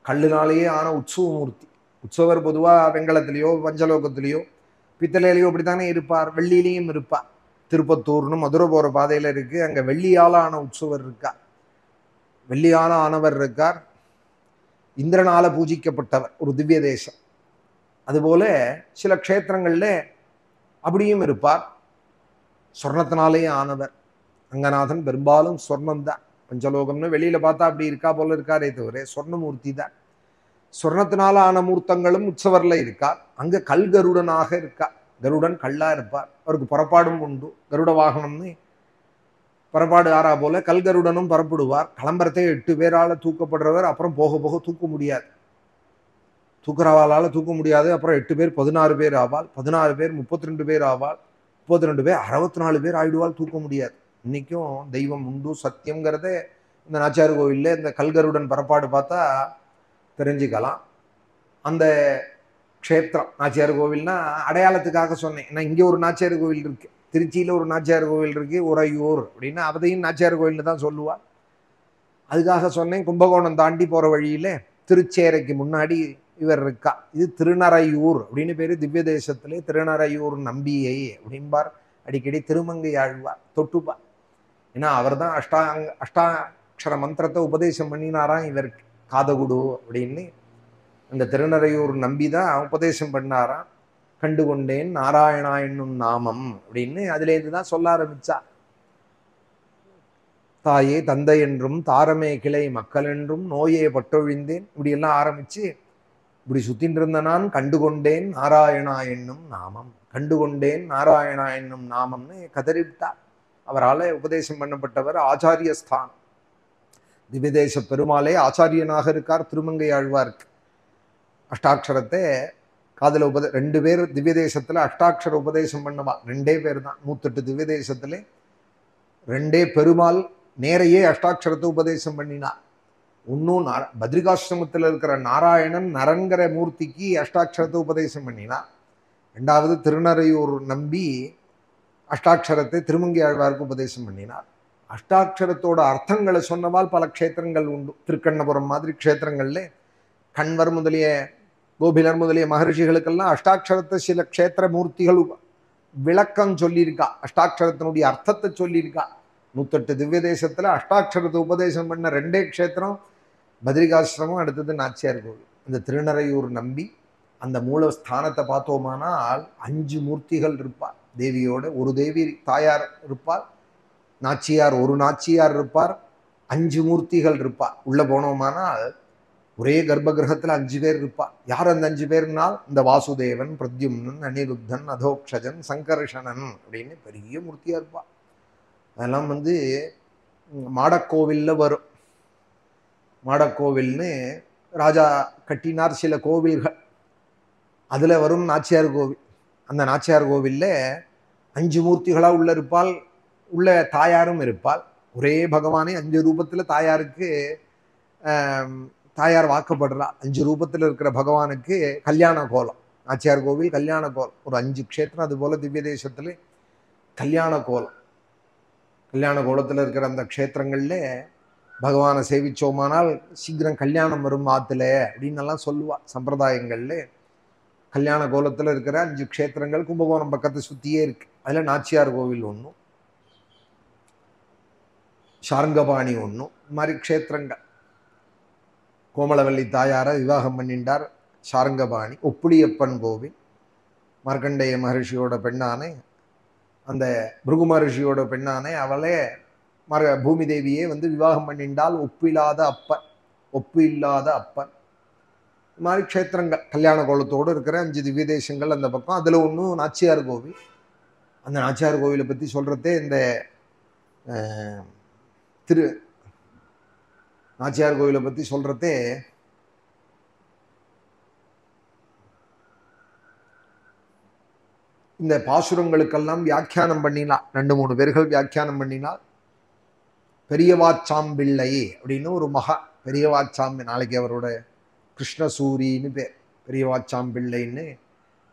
கல்லுனாலேயே ஆன உற்சவமூர்த்தி. உற்சவர் பொதுவாக வெங்கலத்திலேயோ பஞ்சலோகத்திலேயோ பித்தளையிலையோ அப்படித்தானே இருப்பார். வெள்ளியிலையும் இருப்பார். திருப்பத்தூர்னு மதுரை போற பாதையில இருக்கு. அங்க வெள்ளியால ஆன உற்சவர் இருக்கா. வெள்ளியான ஆனவர் இருக்கார். இந்திரனால பூஜிக்கப்பட்டவர், ஒரு திவ்ய தேசம். அதுபோல சில க்ஷேத்திரங்கள்ல அப்படியும் இருப்பார். சொர்ணத்தினாலேயே ஆனவர். ரங்கநாதன் பெரும்பாலும் சொர்ணம்தான். பஞ்சலோகம்னு வெளியில பார்த்தா அப்படி இருக்கா போல இருக்காரே தவிர சொர்ணமூர்த்தி தான். சொர்ணத்தினால ஆன மூர்த்தங்களும் உற்சவர்ல இருக்கார். அங்க கல் கருடனாக இருக்கா. கருடன் கல்லா இருப்பார். அவருக்கு புறப்பாடும் உண்டு. கருட வாகனம்னு புறப்பாடு ஆறா போல கல்கருடனும் புறப்படுவார். கிளம்புறதே 8 பேரால தூக்கப்படுறவர். அப்புறம் போக போக தூக்க முடியாது. தூக்குறவாளால தூக்க முடியாது. அப்புறம் 8 பேர் 16 பேர் ஆவாள். 16 பேர் 32 பேர் ஆவாள். 32 பேர் 64 பேர் ஆயிடுவாள். தூக்க முடியாது. இன்னைக்கும் தெய்வம் உண்டு, சத்தியங்கிறத இந்த நாச்சியார் கோவில்ல இந்த கல்கருடன் புறப்பாடு பார்த்தா தெரிஞ்சுக்கலாம். அந்த க்ஷேத்திரம் நாச்சியார் கோவில்னா அடையாளத்துக்காக சொன்னேன். ஏன்னா இங்கே ஒரு நாச்சியார் கோவில் இருக்கு, திருச்சியில் ஒரு நாச்சியார் கோவில் இருக்கு, உறையூர் அப்படின்னு அதையும் நாச்சியார் கோவில்னு தான் சொல்லுவாள். அதுக்காக சொன்னேன். கும்பகோணம் தாண்டி போகிற வழியில் திருச்சேரைக்கு முன்னாடி இவர் இருக்கா. இது திருநறையூர் அப்படின்னு பேர். திவ்ய தேசத்திலே திருநறையூர் நம்பியை அப்படின்பார். அடிக்கடி திருமங்கை ஆழ்வார் தொட்டுப்பார். ஏன்னா அவர் தான் அஷ்டாட்சர மந்திரத்தை உபதேசம் பண்ணினாராம் இவருக்கு. காதகுடு அப்படின்னு அந்த திருநறையூர் நம்பி தான் உபதேசம் பண்ணாராம். கண்டு கொண்டேன் நாராயணா என்னும் நாமம் அப்படின்னு அதுலேருந்து தான் சொல்ல ஆரம்பிச்சா. தாயே தந்தை என்றும் தாரமே கிளை மக்கள் என்றும் நோயே பட்டொழிந்தேன் இப்படியெல்லாம் ஆரம்பிச்சு இப்படி சுத்தின்னு இருந்த நான் கண்டுகொண்டேன் நாராயணா என்னும் நாமம், கண்டுகொண்டேன் நாராயணா என்னும் நாமம்னு கதறிவிட்டார். அவரால் உபதேசம் பண்ணப்பட்டவர். ஆச்சாரியஸ்தான் திவ்யதேச பெருமாளே ஆச்சாரியனாக இருக்கார் திருமங்கை ஆழ்வார்க்கு. அஷ்டாட்சரத்தை காதல 2 பேர் திவ்ய தேசத்துல அஷ்டாட்சர உபதேசம் பண்ணுவா. 2 பேர் தான். 108 திவ்ய தேசத்துல 2 பெருமாள் நேரையே அஷ்டாட்சரத்தை உபதேசம் பண்ணினார். இன்னும் பத்ரிகாசிரமத்தில் இருக்கிற நாராயணன் நரங்கிற மூர்த்திக்கு அஷ்டாட்சரத்தை உபதேசம் பண்ணினார். ரெண்டாவது திருநறையூர் நம்பி அஷ்டாட்சரத்தை திருமங்கை ஆழ்வாருக்கு உபதேசம் பண்ணினார். அஷ்டாட்சரத்தோட அர்த்தங்களை சொன்னவால் பல க்ஷேத்திரங்கள் உண்டு. திருக்கண்ணபுரம் மாதிரி க்ஷேத்திரங்கள்ல கண்வர் முதலிய கோபிலர் முதலிய மகர்ஷிகளுக்கெல்லாம் அஷ்டாட்சரத்தை சில க்ஷேத்திர மூர்த்திகள் விளக்கம் சொல்லியிருக்கா, அஷ்டாட்சரத்தினுடைய அர்த்தத்தை சொல்லியிருக்கா. 108 திவ்ய தேசத்துல அஷ்டாட்சரத்தை உபதேசம் பண்ண 2 க்ஷேத்திரம் பத்ரிகாசிரமம், அடுத்தது நாச்சியார் கோவில். இந்த திருநறையூர் நம்பி அந்த மூலஸ்தானத்தை பார்த்தோமானால் 5 மூர்த்திகள் இருப்பார் தேவியோட. ஒரு தேவி தாயார் இருப்பார், நாச்சியார் ஒரு நாச்சியார் இருப்பார், 5 மூர்த்திகள் இருப்பார். உள்ள போனோமானால் ஒரே கர்ப்ப கிரகத்துல 5 பேர் இருப்பார். யார் அந்த 5 பேர்னால் இந்த வாசுதேவன், பிரத்யும்னன், அனிருத்தன், அதோக்ஷஜன், சங்கர்ஷணன் அப்படின்னு பெரிய மூர்த்தியா இருப்பார். அதெல்லாம் மாடக்கோவில்ல வரும். மாடக்கோவில்னு ராஜா கட்டினார் சில கோவில்கள், அதுல வரும் நாச்சியார் கோவில். அந்த நாச்சியார் கோவில்ல 5 மூர்த்திகளா உள்ள இருப்பாள். உள்ள தாயாரும் இருப்பாள். ஒரே பகவானே 5 ரூபத்துல தாயாருக்கு தாயார் வாக்கப்படுறா. 5 ரூபத்துல இருக்கிற பகவானுக்கு கல்யாண கோலம். நாச்சியார் கோவில் கல்யாண கோலம். ஒரு 5 க்ஷேத்திரம் அது போல திவ்ய தேசத்துல கல்யாண கோலம். கல்யாண கோலத்துல இருக்கிற அந்த க்ஷேத்திரங்கள்ல பகவானை சேவிச்சோமானால் சீக்கிரம் கல்யாணம் வரும் ஆத்துல அப்படின்னு எல்லாம் சொல்லுவா சம்பிரதாயங்கள்ல. கல்யாண கோலத்துல இருக்கிற 5 க்ஷேத்திரங்கள் கும்பகோணம் பக்கத்தை சுத்தியே இருக்கு. அதுல நாச்சியார் கோவில் ஒன்றும், சார்ங்கபாணி ஒன்றும், இந்த மாதிரி க்ஷேத்திரங்கள். கோமலவல்லி தாயாரை விவாகம் பண்ணிண்டார் சார்ங்கபாணி. ஒப்புளியப்பன் கோவில் மார்க்கண்டேய மகர்ஷியோட பெண்ணானே, அந்த பிருகு மகர்ஷியோட பெண்ணானே அவளே பூமி தேவியே விவாகம் பண்ணிண்டால். ஒப்பில்லாத அப்பன், ஒப்பு இல்லாத அப்பன். இந்த மாதிரி க்ஷேத்திரங்கள் கல்யாண கோலத்தோடு இருக்கிற 5 திவ்ய தேசங்கள் அந்த பக்கம். அதுல ஒன்றும் நாச்சியார் கோவில். அந்த நாச்சியார் கோவிலை பத்தி சொல்றதே இந்த நாச்சியார் கோவிலை பத்தி சொல்றதே இந்த பாசுரங்களுக்கெல்லாம் வியாக்கியானம் பண்ணினா 2-3 பேர்கள் வியாக்கியானம் பண்ணினா. பெரியவாச்சாம்பிள்ளை அப்படின்னு ஒரு மகா, பெரியவாச்சாம்பி, நாளைக்கு அவரோட கிருஷ்ணசூரின்னு பேர், பெரியவாச்சாம்பிள்ளைன்னு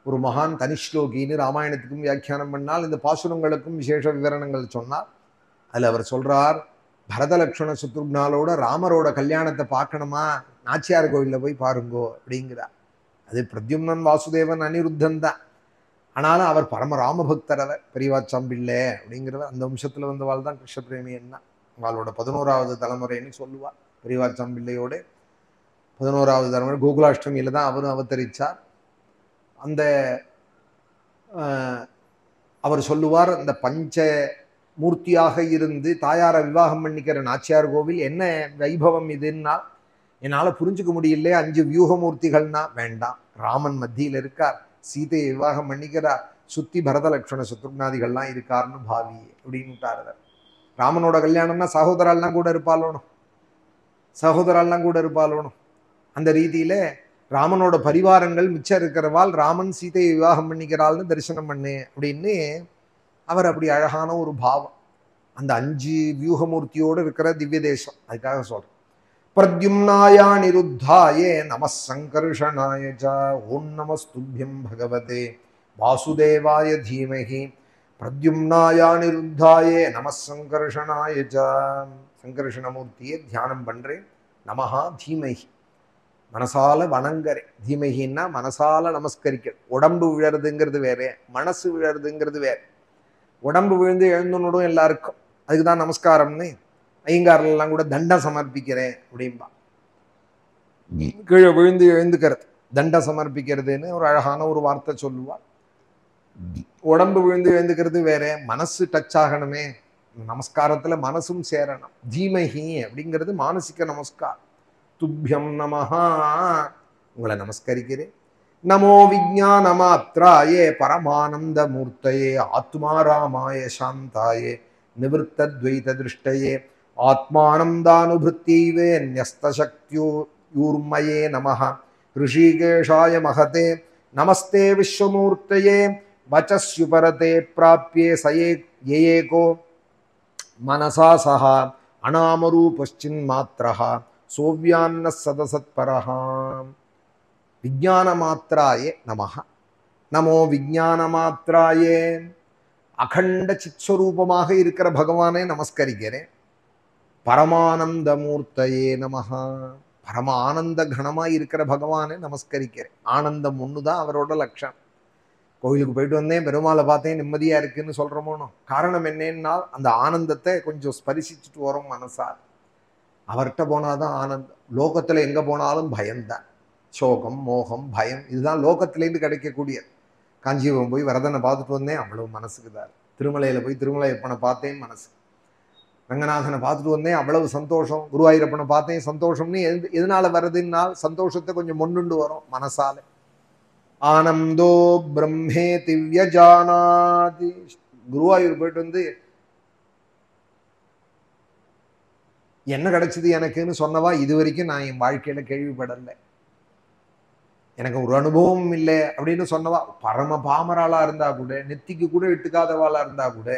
ஒரு மகான் தனிஷ்லோகின்னு ராமாயணத்துக்கும் வியாக்கியானம் பண்ணால். இந்த பாசுரங்களுக்கும் விசேஷ விவரணங்கள் சொன்னார். அதில் அவர் சொல்றார், பரதலட்சுமண சத்ருக்னாலோட ராமரோட கல்யாணத்தை பார்க்கணுமா, நாச்சியார் கோவிலில் போய் பாருங்கோ அப்படிங்கிறார். அது பிரத்யும்னன், வாசுதேவன், அனிருத்தன் தான். ஆனாலும் அவர் பரம ராமபக்தர். அவர் பெரியவாச்சாம்பிள்ளை அப்படிங்கிறவர் அந்த வம்சத்தில் வந்தவாள் தான் கிருஷ்ணபிரேமி. என்ன அவளோட 11வது தலைமுறைன்னு சொல்லுவார். பெரியவாச்சாம்பிள்ளையோட 11வது தலைமுறை கோகுலாஷ்டமியில தான் அவரும் அவதரிச்சார். அந்த அவர் சொல்லுவார், அந்த பஞ்ச மூர்த்தியாக இருந்து தாயாரை விவாகம் பண்ணிக்கிற நாச்சியார் கோவில் என்ன வைபவம் இதுன்னா என்னால் புரிஞ்சுக்க முடியல. 5 வியூகமூர்த்திகள்னா வேண்டாம், ராமன் மத்தியில் இருக்கார், சீதையை விவாகம் பண்ணிக்கிறார், சுத்தி பரதலட்சுமண சத்ருக்னாதிகள்லாம் இருக்காருன்னு பாவி அப்படின்னுட்டார். ராமனோட கல்யாணம்னா சகோதரால்லாம் கூட இருப்பாளோனும், சகோதரால்லாம் கூட இருப்பாளோனும். அந்த ரீதியில ராமனோட பரிவாரங்கள் மிச்சம் இருக்கிறவாள் ராமன் சீதையை விவாகம் பண்ணிக்கிறாள்னு தரிசனம் பண்ணு அப்படின்னு அவர் அப்படி அழகான ஒரு பாவம். அந்த 5 வியூகமூர்த்தியோடு இருக்கிற திவ்ய தேசம். அதுக்காக சொல்றேன். பிரத்யும்னாயா நிருத்தாயே நம சங்கர்ஷனாய ச ஓம் நமஸ்துப்யம் பகவதே வாசுதேவாய தீமஹி பிரத்யும்னாயா நிருத்தாயே நம சங்கர்ஷனாய ச. சங்கர்ஷணமூர்த்தியை தியானம் பண்றேன். நமஹா தீமஹி, மனசால வணங்கறேன். தீமஹின்னா மனசால நமஸ்கரிக்க. உடம்பு விழறதுங்கிறது வேற, மனசு விழறதுங்கிறது வேற. உடம்பு விழுந்து எழுந்துனுடும் எல்லாருக்கும், அதுக்குதான் நமஸ்காரம்னு. ஐயங்காரெல்லாம் கூட தண்டம் சமர்ப்பிக்கிறேன் அப்படின்பா. கீழே விழுந்து எழுந்துக்கிறது தண்டம் சமர்ப்பிக்கிறதுன்னு ஒரு அழகான ஒரு வார்த்தை சொல்லுவா. உடம்பு விழுந்து எழுந்துக்கிறது வேற, மனசு டச் ஆகணுமே, நமஸ்காரத்துல மனசும் சேரணும். தீமஹி அப்படிங்கிறது மானசிக நமஸ்காரம். துப்யம் நமஹா, உங்களை நமஸ்கரிக்கிறேன். நமோ விஜ்ஞானமாத்ராயே பரமானந்த மூர்த்தயே ஆத்மாராமாய சாந்தாயே நிவர்த்தத்வைத திருஷ்டயே ஆத்மானந்தானுபுத்தியே ன்யஸ்தசக்தியூர்மயே நமஹ ரிஷிகேஷாய மகதே நமஸ்தே விஸ்வமூர்த்தயே வச்சஸ்யுபரதே பிராப்யே சயே யேகோ மனசா சஹ அநாமரூபஸ்சின்மாத்ரஹ சோவ்யான்ன சதசத்பரஹாம் விஜானமாத்ராயே நமஹ. நமோ விஜானமாத்ராயே. அகண்ட சித்ஸ்வரூபமாக இருக்கிற பகவானே நமஸ்கரிக்கிறேன். பரமானந்த மூர்த்தையே நமஹ. பரம ஆனந்த கணமாய் இருக்கிற பகவானே நமஸ்கரிக்கிறேன். ஆனந்தம் ஒண்ணுதான் அவரோட லட்சணம். கோவிலுக்கு போயிட்டு வந்தேன், பெருமாளை பார்த்தேன், நிம்மதியா இருக்குன்னு சொல்றோமோனோ, காரணம் என்னன்னா அந்த ஆனந்தத்தை கொஞ்சம் ஸ்பரிசிச்சுட்டு வரோம் மனசால். அவர்கிட்ட போனாதான் ஆனந்தம். லோகத்துல எங்க போனாலும் பயம்தான். சோகம், மோகம், பயம், இதுதான் லோகத்திலேருந்து கிடைக்கக்கூடியது. காஞ்சிபுரம் போய் வரதனை பார்த்துட்டு வந்தேன், அவ்வளவு மனசுக்கு தான். திருமலையில போய் திருமலையப்பனை பார்த்தேன், மனசு. ரங்கநாதனை பார்த்துட்டு வந்தேன், அவ்வளவு சந்தோஷம். குருவாயூரப்பனை பார்த்தேன், சந்தோஷம்னு எதனால வருதுன்னால் சந்தோஷத்தை கொஞ்சம் முன்னுண்டு வரும் மனசால. ஆனந்தோ பிரம்மே திவ்யஜானாதி. குருவாயூர் போயிட்டு வந்து என்ன கிடைச்சது எனக்குன்னு சொன்னவா இது வரைக்கும் நான் என் வாழ்க்கையில கேள்விப்படலை. எனக்கு ஒரு அனுபவம் இல்லை அப்படின்னு சொன்னவா பரம பாமராளா இருந்தா கூட, நெத்திக்கு கூட இட்டுக்காதவாளா இருந்தா கூட,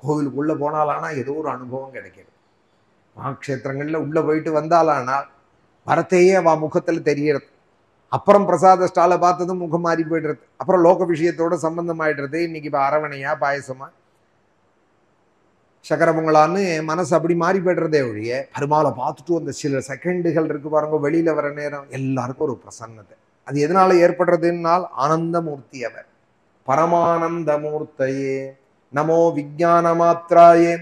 கோவிலுக்குள்ள போனாலானா ஏதோ ஒரு அனுபவம் கிடைக்கிறது. மகாக்ஷேத்திரங்கள்ல உள்ள போயிட்டு வந்தாலானா வரத்தையே அவ முகத்துல தெரியறது. அப்புறம் பிரசாத ஸ்டாலை பார்த்ததும் முகம் மாறி போயிடுறது. அப்புறம் லோக விஷயத்தோட சம்பந்தம் ஆயிடுறது. இன்னைக்கு இப்போ அரவணையா பாயசமா சக்கர பொங்கலான்னு மனசு அப்படி மாறி போய்டுறதே ஒழிய, பெருமாளை பார்த்துட்டு அந்த சில செகண்டுகள் இருக்கு பாருங்க, வெளியில வர நேரம் எல்லாருக்கும் ஒரு பிரசன்னத்தை. அது எதனால ஏற்படுறதுன்னால் ஆனந்தமூர்த்தி அவர். பரமானந்த மூர்த்தையே நமோ விஜான மாத்ராயே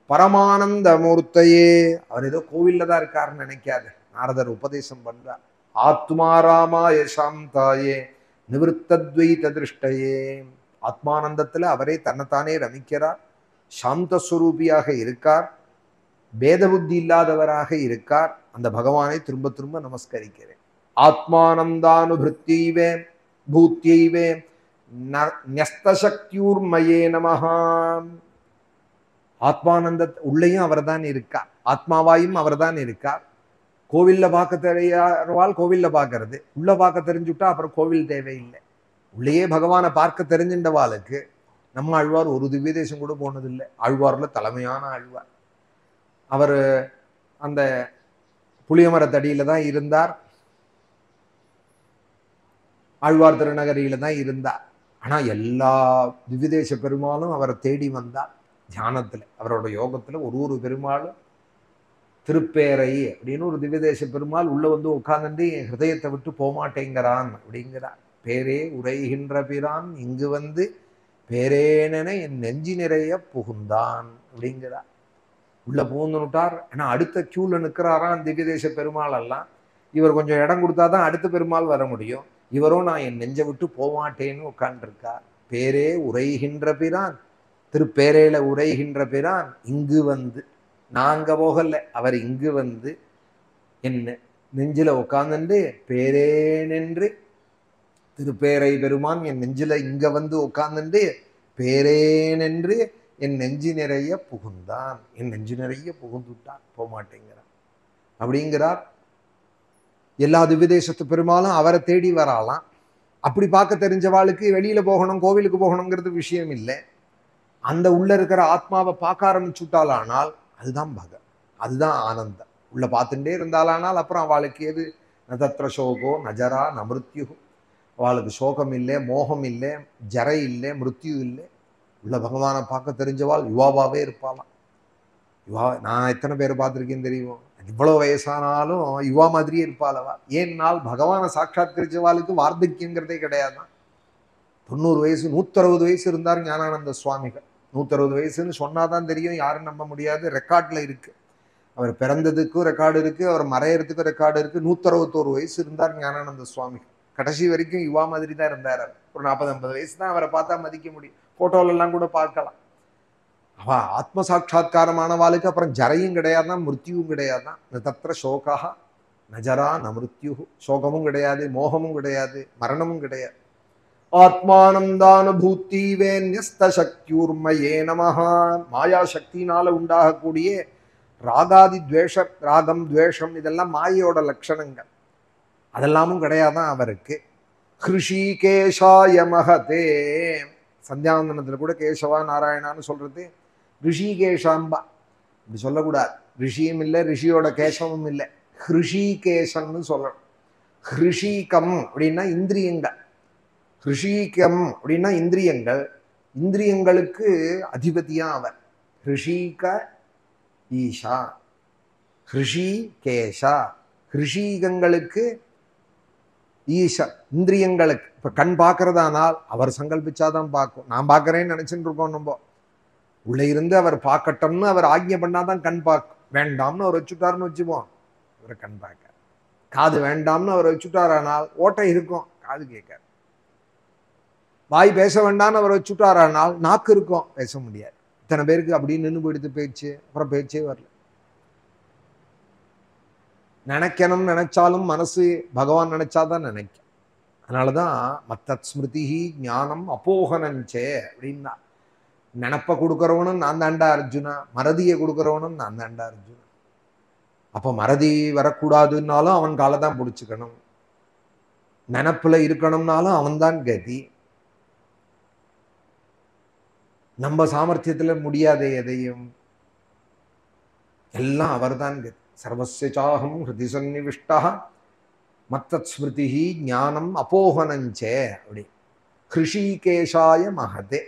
பரமானந்த மூர்த்தையே. அவர் ஏதோ கோவில்ல தான் இருக்காருன்னு நினைக்காது. நாரதர் உபதேசம் பண்றார். ஆத்மாராமாய சாந்தாயே நிவத்தத்வைத திருஷ்டையே. ஆத்மானந்தத்துல அவரே தன்னைத்தானே ரமிக்கிறார். சாந்தஸ்வரூபியாக இருக்கார். பேத புத்தி இல்லாதவராக இருக்கார். அந்த பகவானை திரும்ப திரும்ப நமஸ்கரிக்கிறேன். ஆத்மானந்தானுபிருத்தியைவே பூத்தியைவே ன்யஸ்தசக்தியூர்மயே நமஹ. ஆத்மானந்த உள்ளேயும் அவர் தான் இருக்கார். ஆத்மாவாயும் அவர் தான் இருக்கார். கோவில்ல பார்க்க தெரியாதவாள் கோவில்ல பார்க்கறது, உள்ள பார்க்க தெரிஞ்சுட்டா அப்புறம் கோவில் தேவையில்லை. உள்ளேயே பகவானை பார்க்க தெரிஞ்சின்றவாளுக்கு நம்ம ஆழ்வார் ஒரு திவ்ய தேசம் கூட போனதில்லை. ஆழ்வார்ல தலைமையான ஆழ்வார். அவர் அந்த புளியமரத்தடியில தான் இருந்தார். ஆழ்வார் திருநகரியில தான் இருந்தார். ஆனா எல்லா திவ்ய தேச பெருமாளும் அவரை தேடி வந்தார். தியானத்துல அவரோட யோகத்துல ஒரு பெருமாளும் திருப்பேரை அப்படின்னு ஒரு திவ்யதேச பெருமாள் உள்ள வந்து உட்கார்ந்து என் ஹிருதயத்தை விட்டு போமாட்டேங்கிறான் அப்படிங்கிறார். பேரே உரைகின்ற பிரான் இங்கு வந்து பேரேனென என் நெஞ்சி நிறைய புகுந்தான் அப்படிங்கிறார். உள்ள புகுந்துட்டார். ஏன்னா அடுத்த கியூல நிற்கிறாராம் திவ்யதேச பெருமாள் எல்லாம். இவர் கொஞ்சம் இடம் கொடுத்தாதான் அடுத்த பெருமாள் வர முடியும். இவரும் நான் என் நெஞ்சை விட்டு போமாட்டேன்னு உட்கார்ந்துருக்கார். பேரே உரைகின்ற பிரான், திருப்பேரையில உரைகின்ற பிரான் இங்கு வந்து, நாங்க போகல, அவர் இங்கு வந்து என்ன நெஞ்சில உட்கார்ந்து பேரேனென்று திருப்பேரை பெருமான் என் நெஞ்சில இங்க வந்து உட்கார்ந்து பேரேனென்று என் நெஞ்சு நிறைய புகுந்தான். என் நெஞ்சு நிறைய புகுந்துட்டான், போகமாட்டேங்கிறான் அப்படிங்கிறார். எல்லா திவ்யதேசத்து பெருமாளும் அவரை தேடி வராலாம். அப்படி பார்க்க தெரிஞ்சவாளுக்கு வெளியில போகணும், கோவிலுக்கு போகணுங்கிறது விஷயம் இல்லை. அந்த உள்ள இருக்கிற ஆத்மாவை பார்க்க ஆரம்பிச்சுட்டாலானால் அதுதான் அதுதான் ஆனந்தம். உள்ள பார்த்துட்டே இருந்தாலானால் அப்புறம் அவளுக்கு எது நதத்ர சோகோ நஜரா நமிருத்யு. அவளுக்கு சோகம் இல்லை, மோகம் இல்லை, ஜரை இல்லை, மிருத்யு இல்லை. உள்ள பகவானை பார்க்க தெரிஞ்சவாள் யுவாவாவே இருப்பாளாம். யுவா நான் எத்தனை பேர் பார்த்துருக்கேன்னு தெரியும். இவ்வளவு வயசானாலும் யுவா மாதிரியே இருப்பாளவா. ஏன்னால் பகவானை சாட்சாத்கரிச்சவாளுக்கு வார்த்தக்கியங்கிறதே கிடையாதான். 90 வயசு 160 வயசு இருந்தார் ஞானானந்த சுவாமிகள். 160 வயசுன்னு சொன்னாதான் தெரியும், யாரும் நம்ப முடியாது. ரெக்கார்ட்ல இருக்கு. அவர் பிறந்ததுக்கும் ரெக்கார்டு இருக்கு, அவர் மறையறதுக்கும் ரெக்கார்டு இருக்கு. 161 வயசு இருந்தார் ஞானானந்த சுவாமிகள். கடைசி வரைக்கும் யுவா மாதிரி தான் இருந்தார். ஒரு 40-50 வயசு தான் அவரை பார்த்தா மதிக்க முடியும். போட்டோல எல்லாம் கூட பார்க்கலாம். அவ ஆத்ம சாட்சா்காரமானவாளுக்கு அப்புறம் ஜரையும் கிடையாதான், மிருத்யுவும் கிடையாதான். தத்திர சோகா நஜரா நமிருத்யு. சோகமும் கிடையாது, மோகமும் கிடையாது, மரணமும் கிடையாது. ஆத்மானந்தானுபூத்திவே ன்யஸ்தசக்தியூர்மயே நமஹ. மாயா சக்தியினால உண்டாகக்கூடிய ராகாதி துவேஷ, ராகம் துவேஷம் இதெல்லாம் மாயோட லட்சணங்கள். அதெல்லாமும் கிடையாதான் அவருக்கு. ஹிருஷிகேஷாய மஹதே. சந்தியாவந்தனத்துல கூட கேசவா நாராயணான்னு சொல்றது ரிஷிகேஷாம்பா. இப்படி சொல்லக்கூடாது. ரிஷியும் இல்லை, ரிஷியோட கேசவமும் இல்லை. ஹிருஷிகேசன்னு சொல்லணும். ஹிருஷிகம் அப்படின்னா இந்திரியங்கள். ஹிருஷிகம் அப்படின்னா இந்திரியங்கள். இந்திரியங்களுக்கு அதிபதியா அவர். ஹிருஷிக ஈஷா, ஹிருஷிகேஷா. ஹிருஷிகங்களுக்கு ஈஷா, இந்திரியங்களுக்கு. இப்ப கண் பார்க்கறதானால் அவர் சங்கல்பிச்சாதான் பார்க்கும். நான் பார்க்கறேன்னு நினைச்சுட்டு இருக்கோம். நம்ம உள்ள இருந்து அவர் பார்க்கட்டும்னு அவர் ஆக்ஞை பண்ணாதான் கண் பார்க்கும். வேண்டாம்னு அவர் வச்சுட்டாருன்னு வச்சுப்போம், அவரை கண் பார்க்க. காது வேண்டாம்னு அவர் வச்சுட்டாரானால் ஓட்டை இருக்கும், காது கேட்காது. வாய் பேச வேண்டாம்னு அவர் வச்சுட்டாரானால் நாக்கு இருக்கும், பேச முடியாது. இத்தனை பேருக்கு அப்படின்னு நின்று போயிடுத்து பேச்சு. அப்புறம் பேச்சே வரல. நினைக்கணும் நினைச்சாலும் மனசு பகவான் நினைச்சாதான் நினைக்கும். அதனாலதான் மத்தத் ஸ்மிருதி ஞானம் அப்போகனஞ்சே அப்படின்னா, நினப்ப கொடுக்கறவனும் நான் தாண்டா அர்ஜுனா, மறதியை கொடுக்கறவனும் நான் தாண்டா அர்ஜுனா. அப்ப மறதி வரக்கூடாதுன்னாலும் அவன் காலை தான் பிடிச்சுக்கணும், நினப்புல இருக்கணும்னாலும் அவன்தான் கதி. நம்ம சாமர்த்தியத்துல முடியாத எதையும் எல்லாம் அவர்தான் கதி. சர்வஸ்ய சாகம் ஹிருதி சன்னிவிஷ்டா மத்தத் ஸ்மிருதி ஞானம் அப்போகனஞ்சே அப்படி. ஹிருஷிகேஷாய மகதே,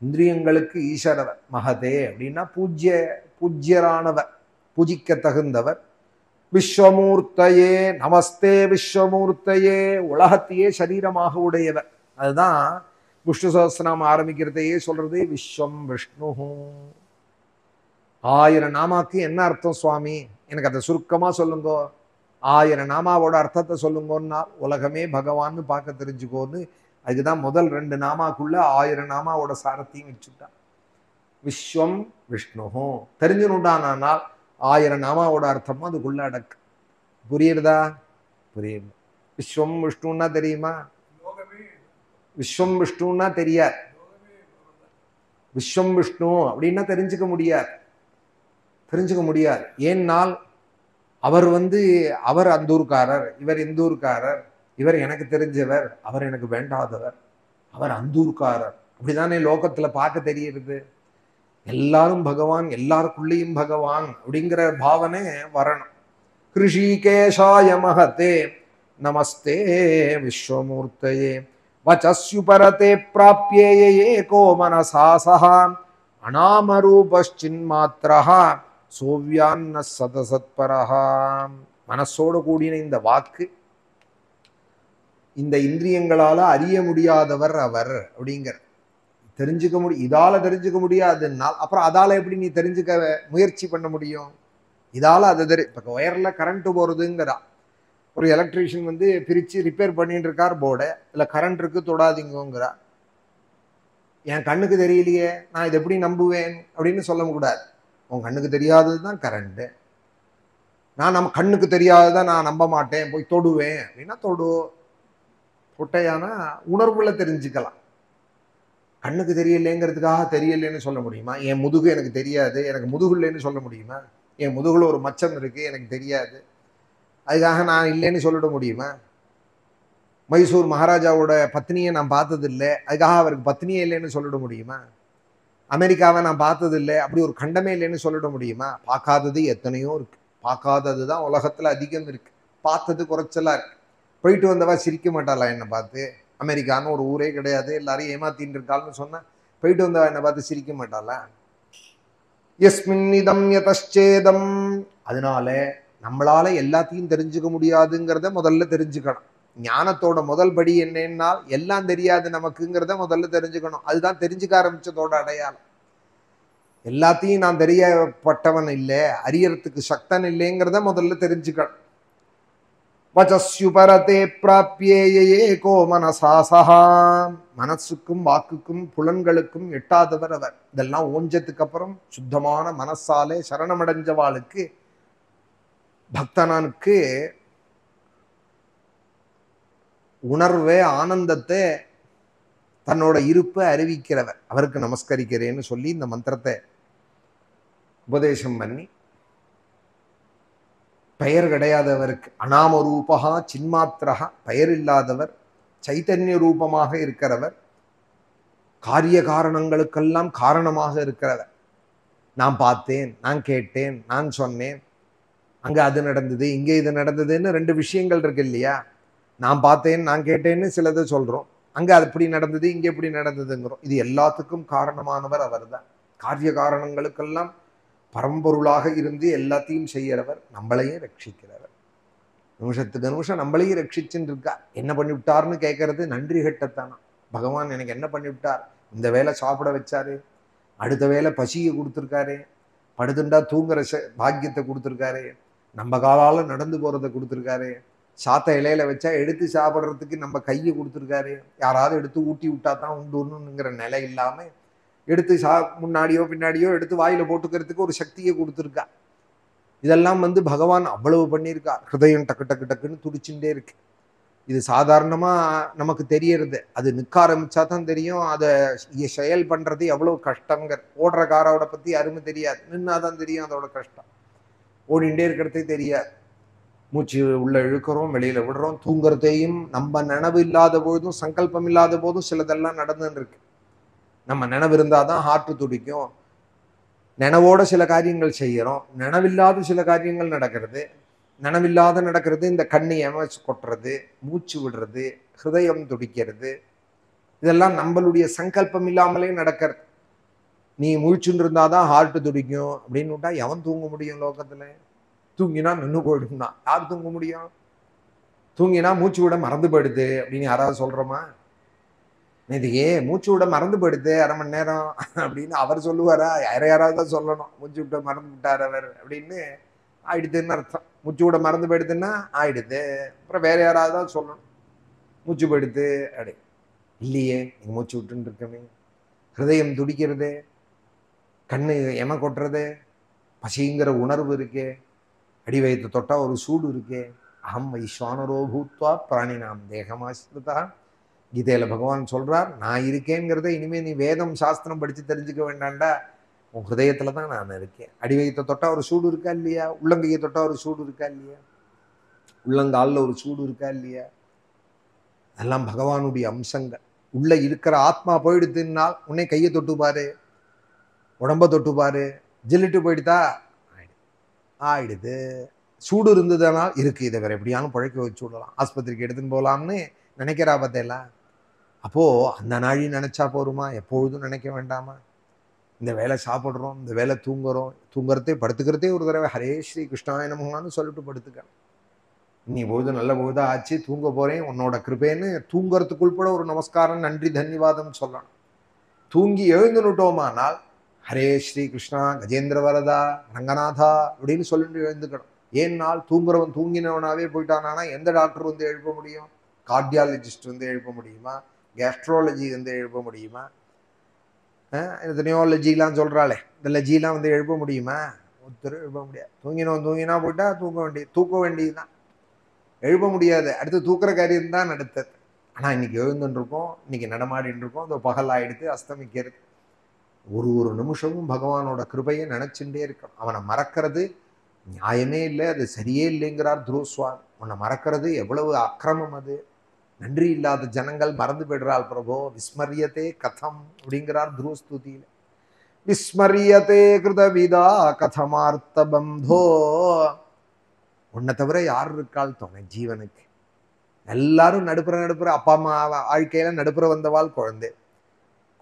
இந்திரியங்களுக்கு ஈஸ்வரவர். மகதே அப்படின்னா பூஜ்யரானவர், பூஜிக்க தகுந்தவர். விஸ்வமூர்த்தையே நமஸ்தே விஸ்வமூர்த்தையே, உலகத்தையே சரீரமாக உடையவர். அதுதான் விஷ்ணு சஹஸ்ரநாமம் ஆரம்பிக்கிறதையே சொல்றது விஸ்வம் விஷ்ணு. 1000 நாமாக்கு என்ன அர்த்தம் சுவாமி, எனக்கு அதை சுருக்கமா சொல்லுங்க. 1000 நாமாவோட அர்த்தத்தை சொல்லுங்கன்னா, உலகமே பகவான்னு பார்க்க தெரிஞ்சுக்கோன்னு. அதுக்குதான் முதல் 2 நாமாக்குள்ள 1000 நாமாவோட சாரத்தையும் வச்சுட்டான். விஸ்வம் விஷ்ணு தெரிஞ்சுனுண்டானால் 1000 நாமாவோட அர்த்தமும் அதுக்குள்ள அடக்கு. புரியுறதா? புரியுது. விஸ்வம் விஷ்ணுன்னா தெரியுமா? விஸ்வம் விஷ்ணுன்னா தெரியாது. விஸ்வம் விஷ்ணு அப்படின்னா தெரிஞ்சுக்க முடியாது. ஏன்னால் அவர் அவர் அந்த ஊர்க்காரர், இவர் இந்த ஊர்க்காரர். இவர் எனக்கு தெரிஞ்சவர், அவர் எனக்கு வேண்டாதவர். அவர் அந்த ஊர்க்காரர். அப்படிதானே லோகத்துல பார்க்க தெரியுது. எல்லாரும் பகவான், எல்லாருக்குள்ளேயும் பகவான் அப்படிங்கிற பாவனை வரணும். ஹிருஷிகேஷாய மஹதே நமஸ்தே விஸ்வமூர்த்தயே வச்சஸ்யுபரதே பிராப்யேய ஏகோ மனசா சஹா அநாமரூபஸ்சின்மாத்ரஹ சோவ்யான்ன சதசத்பரஹா. மனசோடு கூடின இந்த வாக்கு, இந்த இந்திரியங்களால அறிய முடியாதவர் அவர் அப்படிங்கிற. தெரிஞ்சுக்க முடியும், இதால தெரிஞ்சுக்க முடியாதுன்னால் அப்புறம் அதால எப்படி நீ தெரிஞ்சுக்க முயற்சி பண்ண முடியும்? இதால அதை இப்ப ஒயர்ல கரண்ட் போறதுங்கிறா. ஒரு எலக்ட்ரீஷியன் பிரிச்சு ரிப்பேர் பண்ணிட்டு இருக்கார் போர்டை, இல்ல கரண்ட் இருக்கு தொடாதீங்கிறா. என் கண்ணுக்கு தெரியலையே, நான் இதை எப்படி நம்புவேன் அப்படின்னு சொல்ல கூடாது. உன் கண்ணுக்கு தெரியாததுதான் கரண்ட். நம்ம கண்ணுக்கு தெரியாததான் நான் நம்ப மாட்டேன், போய் தொடுவேன் அப்படின்னா தொட்டையானா உணர்வுல தெரிஞ்சுக்கலாம். கண்ணுக்கு தெரியலேங்கிறதுக்காக தெரியலேன்னு சொல்ல முடியுமா? என் முதுகு எனக்கு தெரியாது, எனக்கு முதுகு இல்லைன்னு சொல்ல முடியுமா? என் முதுகுல ஒரு மச்சம் இருக்கு, எனக்கு தெரியாது, அதுக்காக நான் இல்லைன்னு சொல்லிட முடியுமா? மைசூர் மகாராஜாவோட பத்னியை நான் பார்த்தது இல்லை, அதுக்காக அவருக்கு பத்னியே இல்லைன்னு சொல்லிட முடியுமா? அமெரிக்காவை நான் பார்த்தது இல்லை, அப்படி ஒரு கண்டமே இல்லைன்னு சொல்லிட முடியுமா? பார்க்காதது எத்தனையோ இருக்கு. பார்க்காதது தான் உலகத்துல அதிகம் இருக்கு, பார்த்தது குறைச்சலா இருக்கு. போயிட்டு வந்தவா சிரிக்க மாட்டாளா என்னை பார்த்து? அமெரிக்கான்னு ஒரு ஊரே கிடையாது, எல்லாரையும் ஏமாத்தின்னு இருக்காள்னு சொன்னா போயிட்டு வந்தவா என்னை பார்த்து சிரிக்க மாட்டாளா? யஸ்மின் இதம் யதச்சேதம். அதனால நம்மளால எல்லாத்தையும் தெரிஞ்சுக்க முடியாதுங்கிறத முதல்ல தெரிஞ்சுக்கணும். ஞானத்தோட முதல் படி என்னன்னா, எல்லாம் தெரியாது நமக்குங்கிறத முதல்ல தெரிஞ்சுக்கணும். அதுதான் தெரிஞ்சுக்க ஆரம்பிச்சதோட அடையாளம். எல்லாத்தையும் நான் தெரியப்பட்டவன் இல்லை, அறியறதுக்கு சக்தன் இல்லைங்கிறத முதல்ல தெரிஞ்சுக்கணும். வச்சஸ்யுபரதே பிராப்யேய ஏகோ மனசா சஹா. மனசுக்கும் வாக்குக்கும் புலன்களுக்கும் எட்டாதவர் அவர். இதெல்லாம் ஓஞ்சத்துக்கு அப்புறம் சுத்தமான மனசாலே சரணமடைஞ்சவாளுக்கு, பக்தனானுக்கு உணர்வே ஆனந்தத்தை, தன்னோட இருப்பை அறிவிக்கிறவர். அவருக்கு நமஸ்கரிக்கிறேன்னு சொல்லி இந்த மந்திரத்தை உபதேசம் பண்ணி, பெயர் கிடையாதவருக்கு அநாமரூபா சின்மாத்திரா, பெயர் இல்லாதவர், சைத்தன்ய ரூபமாக இருக்கிறவர், காரிய காரணங்களுக்கெல்லாம் காரணமாக இருக்கிறவர். நான் பார்த்தேன், நான் கேட்டேன், நான் சொன்னேன், அங்க அது நடந்தது, இங்க இது நடந்ததுன்னு ரெண்டு விஷயங்கள் இருக்கு இல்லையா? நான் பார்த்தேன், நான் கேட்டேன்னு சிலதை சொல்றோம். அங்க அது இப்படி நடந்தது, இங்க இப்படி நடந்ததுங்கிறோம். இது எல்லாத்துக்கும் காரணமானவர் அவர்தான். காரிய காரணங்களுக்கெல்லாம் பரம்பொருளாக இருந்து எல்லாத்தையும் செய்யறவர், நம்மளையும் ரட்சிக்கிறவர். நிமிஷத்துக்கு நிமிஷம் நம்மளையும் ரட்சிச்சுன்னு இருக்கா. என்ன பண்ணிவிட்டார்னு கேட்கறது நன்றி கெட்டத்தானா. பகவான் எனக்கு என்ன பண்ணிவிட்டார், இந்த வேலை சாப்பிட வச்சாரு, அடுத்த வேலை பசியை கொடுத்துருக்காரு, படுத்துண்டா தூங்குற பாக்கியத்தை கொடுத்துருக்காரு, நம்ம காலால நடந்து போறதை கொடுத்துருக்காரு, சாத்த இலையில வச்சா எடுத்து சாப்பிட்றதுக்கு நம்ம கையை கொடுத்துருக்காரு, யாராவது எடுத்து ஊட்டி விட்டா தான் உண்டுன்னுங்கிற நிலை இல்லாம எடுத்து முன்னாடியோ பின்னாடியோ எடுத்து வாயில போட்டுக்கிறதுக்கு ஒரு சக்தியை கொடுத்துருக்கா. இதெல்லாம் பகவான் அவ்வளவு பண்ணியிருக்கா. ஹிருதயம் டக்கு டக்கு டக்குன்னு துடிச்சுட்டே இருக்கு. இது சாதாரணமா நமக்கு தெரியறது, அது நிற்க ஆரம்பிச்சா தான் தெரியும் அதை செயல் பண்றது எவ்வளவு கஷ்டங்கிற. ஓடுற காரோட பத்தி அருமை தெரியாது, நின்னாதான் தெரியும் அதோட கஷ்டம். ஓடிண்டே இருக்கிறதே தெரியாது. மூச்சு உள்ள இழுக்கிறோம், வெளியில விடுறோம். தூங்குறதையும் நம்ம நினைவு இல்லாத போதும் சங்கல்பம் இல்லாத போதும் சிலதெல்லாம் நடந்துன்னு இருக்கு. நம்ம நினைவு இருந்தாதான் ஹார்ட் துடிக்கும். நினைவோட சில காரியங்கள் செய்யறோம், நினைவில்லாத சில காரியங்கள் நடக்கிறது. நினைவில்லாத நடக்கிறது இந்த கண்ணு எமச்சு கொட்டுறது, மூச்சு விடுறது, ஹிருதயம் துடிக்கிறது. இதெல்லாம் நம்மளுடைய சங்கல்பம் இல்லாமலே நடக்கிறது. நீ முழிச்சுன்னு இருந்தாதான் ஹார்ட் துடிக்கும் அப்படின்னு விட்டா எவன் தூங்க முடியும் லோகத்துல? தூங்கினா நின்று போயிடும்னா யார் தூங்க முடியும்? தூங்கினா மூச்சு விட மறந்து போயிடுது அப்படின்னு யாராவது சொல்றோமா? இதுக்கே மூச்சு விட மறந்து போயிடுது அரை மணி நேரம் அப்படின்னு அவர் சொல்லுவாரா? யாராவது தான் சொல்லணும், மூச்சு விட்ட மறந்து விட்டார் அவர் அப்படின்னு ஆயிடுதுன்னு அர்த்தம். மூச்சு விட மறந்து போயிடுதுன்னா ஆயிடுது. அப்புறம் வேற யாராவது தான் சொல்லணும் மூச்சு போயிடுது அப்படி. இல்லையே, நீங்க மூச்சு விட்டுன்னு இருக்கமே, ஹிருதயம் துடிக்கிறது, கண்ணு எம கொட்டுறது, பசிங்கிற உணர்வு இருக்கே, அடி வயிற்று தொட்டா ஒரு சூடு இருக்கே. அகம் வைஸ்வானரோ பூத்வா பிராணினாம் தேகமாஸ்ருதா. கீதையில பகவான் சொல்றார், நான் இருக்கேங்கிறத இனிமே நீ வேதம் சாஸ்திரம் படிச்சு தெரிஞ்சுக்க வேண்டாண்டா, உன் ஹிருதயத்துலதான் நான் இருக்கேன். அடி வயிற்றை தொட்டா ஒரு சூடு இருக்கா இல்லையா? உள்ளங்கையை தொட்டா ஒரு சூடு இருக்கா இல்லையா? உள்ளங்காலில் ஒரு சூடு இருக்கா இல்லையா? அதெல்லாம் பகவானுடைய அம்சங்கள். உள்ள இருக்கிற ஆத்மா போயிடுதுன்னால் உன்னை கையை தொட்டு பாரு, உடம்ப தொட்டு பாரு, ஜில்லிட்டு போயிடுதா ஆயிடுது. சூடு இருந்ததுனால் இருக்கு, இதை வேற எப்படியாலும் பழைக்க வச்சு விடலாம், ஆஸ்பத்திரிக்கு எடுத்துன்னு போகலாம்னு நினைக்கிறா பார்த்தேலா. அப்போ அந்த நாழி நினைச்சா போருமா? எப்பொழுதும் நினைக்க வேண்டாமா? இந்த வேலை சாப்பிட்றோம், இந்த வேலை தூங்குறோம், தூங்குறதே படுத்துக்கிறதே ஒரு தடவை ஹரே ஸ்ரீ கிருஷ்ணாய நமஹான்னு சொல்லிட்டு படுத்துக்க. நீ பொழுது நல்ல பொழுதா ஆச்சு, தூங்க போறேன் உன்னோட கிருபேன்னு தூங்குறதுக்குள்பட ஒரு நமஸ்காரம் நன்றி தன்யவாதம் சொல்லணும். தூங்கி எழுந்துட்டோமானால் ஹரே ஸ்ரீ கிருஷ்ணா கஜேந்திர வரதா ரங்கநாதா அப்படின்னு சொல்லிட்டு எழுந்துக்கணும். ஏன்னால் தூங்குறவன் தூங்கினவனாவே போயிட்டானா எந்த டாக்டர் எழுப்ப முடியும்? கார்டியாலஜிஸ்ட் எழுப்ப முடியுமா? கேஸ்ட்ரோலஜி எழுப்ப முடியுமா? எத்தனையோ லஜிலாம் சொல்றாளே, இந்த லஜிலாம் எழுப்ப முடியுமா? ஒருத்தர் எழுப்ப முடியாது. தூங்கினா போயிட்டா தூக்க வேண்டியதுதான், எழுப்ப முடியாது. அடுத்து தூக்குற காரியம் தான் அடுத்தது. ஆனா இன்னைக்கு எழுந்துன்னு இருக்கோம், இன்னைக்கு நடமாடின்னு இருக்கோம், அந்த பகல் ஆயிடுத்து அஸ்தமிக்கிறது. ஒரு நிமிஷமும் பகவானோட கிருபையை நினைச்சுட்டே இருக்கணும். அவனை மறக்கிறது நியாயமே இல்லை, அது சரியே இல்லைங்கிறார் துருவஸ்வாமி. உன்னை மறக்கிறது எவ்வளவு அக்கிரமம் அது. நன்றி இல்லாத ஜனங்கள் மறந்து போயிடுறாள் பிரபோ. விஸ்மரியத்தே கதம் அப்படிங்கிறார் துருவஸ்துதியில. விஸ்மரியத்தே கிருதவிதா கதமார்த்த பந்தோ. உன்னை தவிர யார் இருக்காள் துணை ஜீவனுக்கு? எல்லாரும் நடுப்புற அப்பா அம்மா வாழ்க்கையில நடுப்புற வந்தவாள் குழந்தை,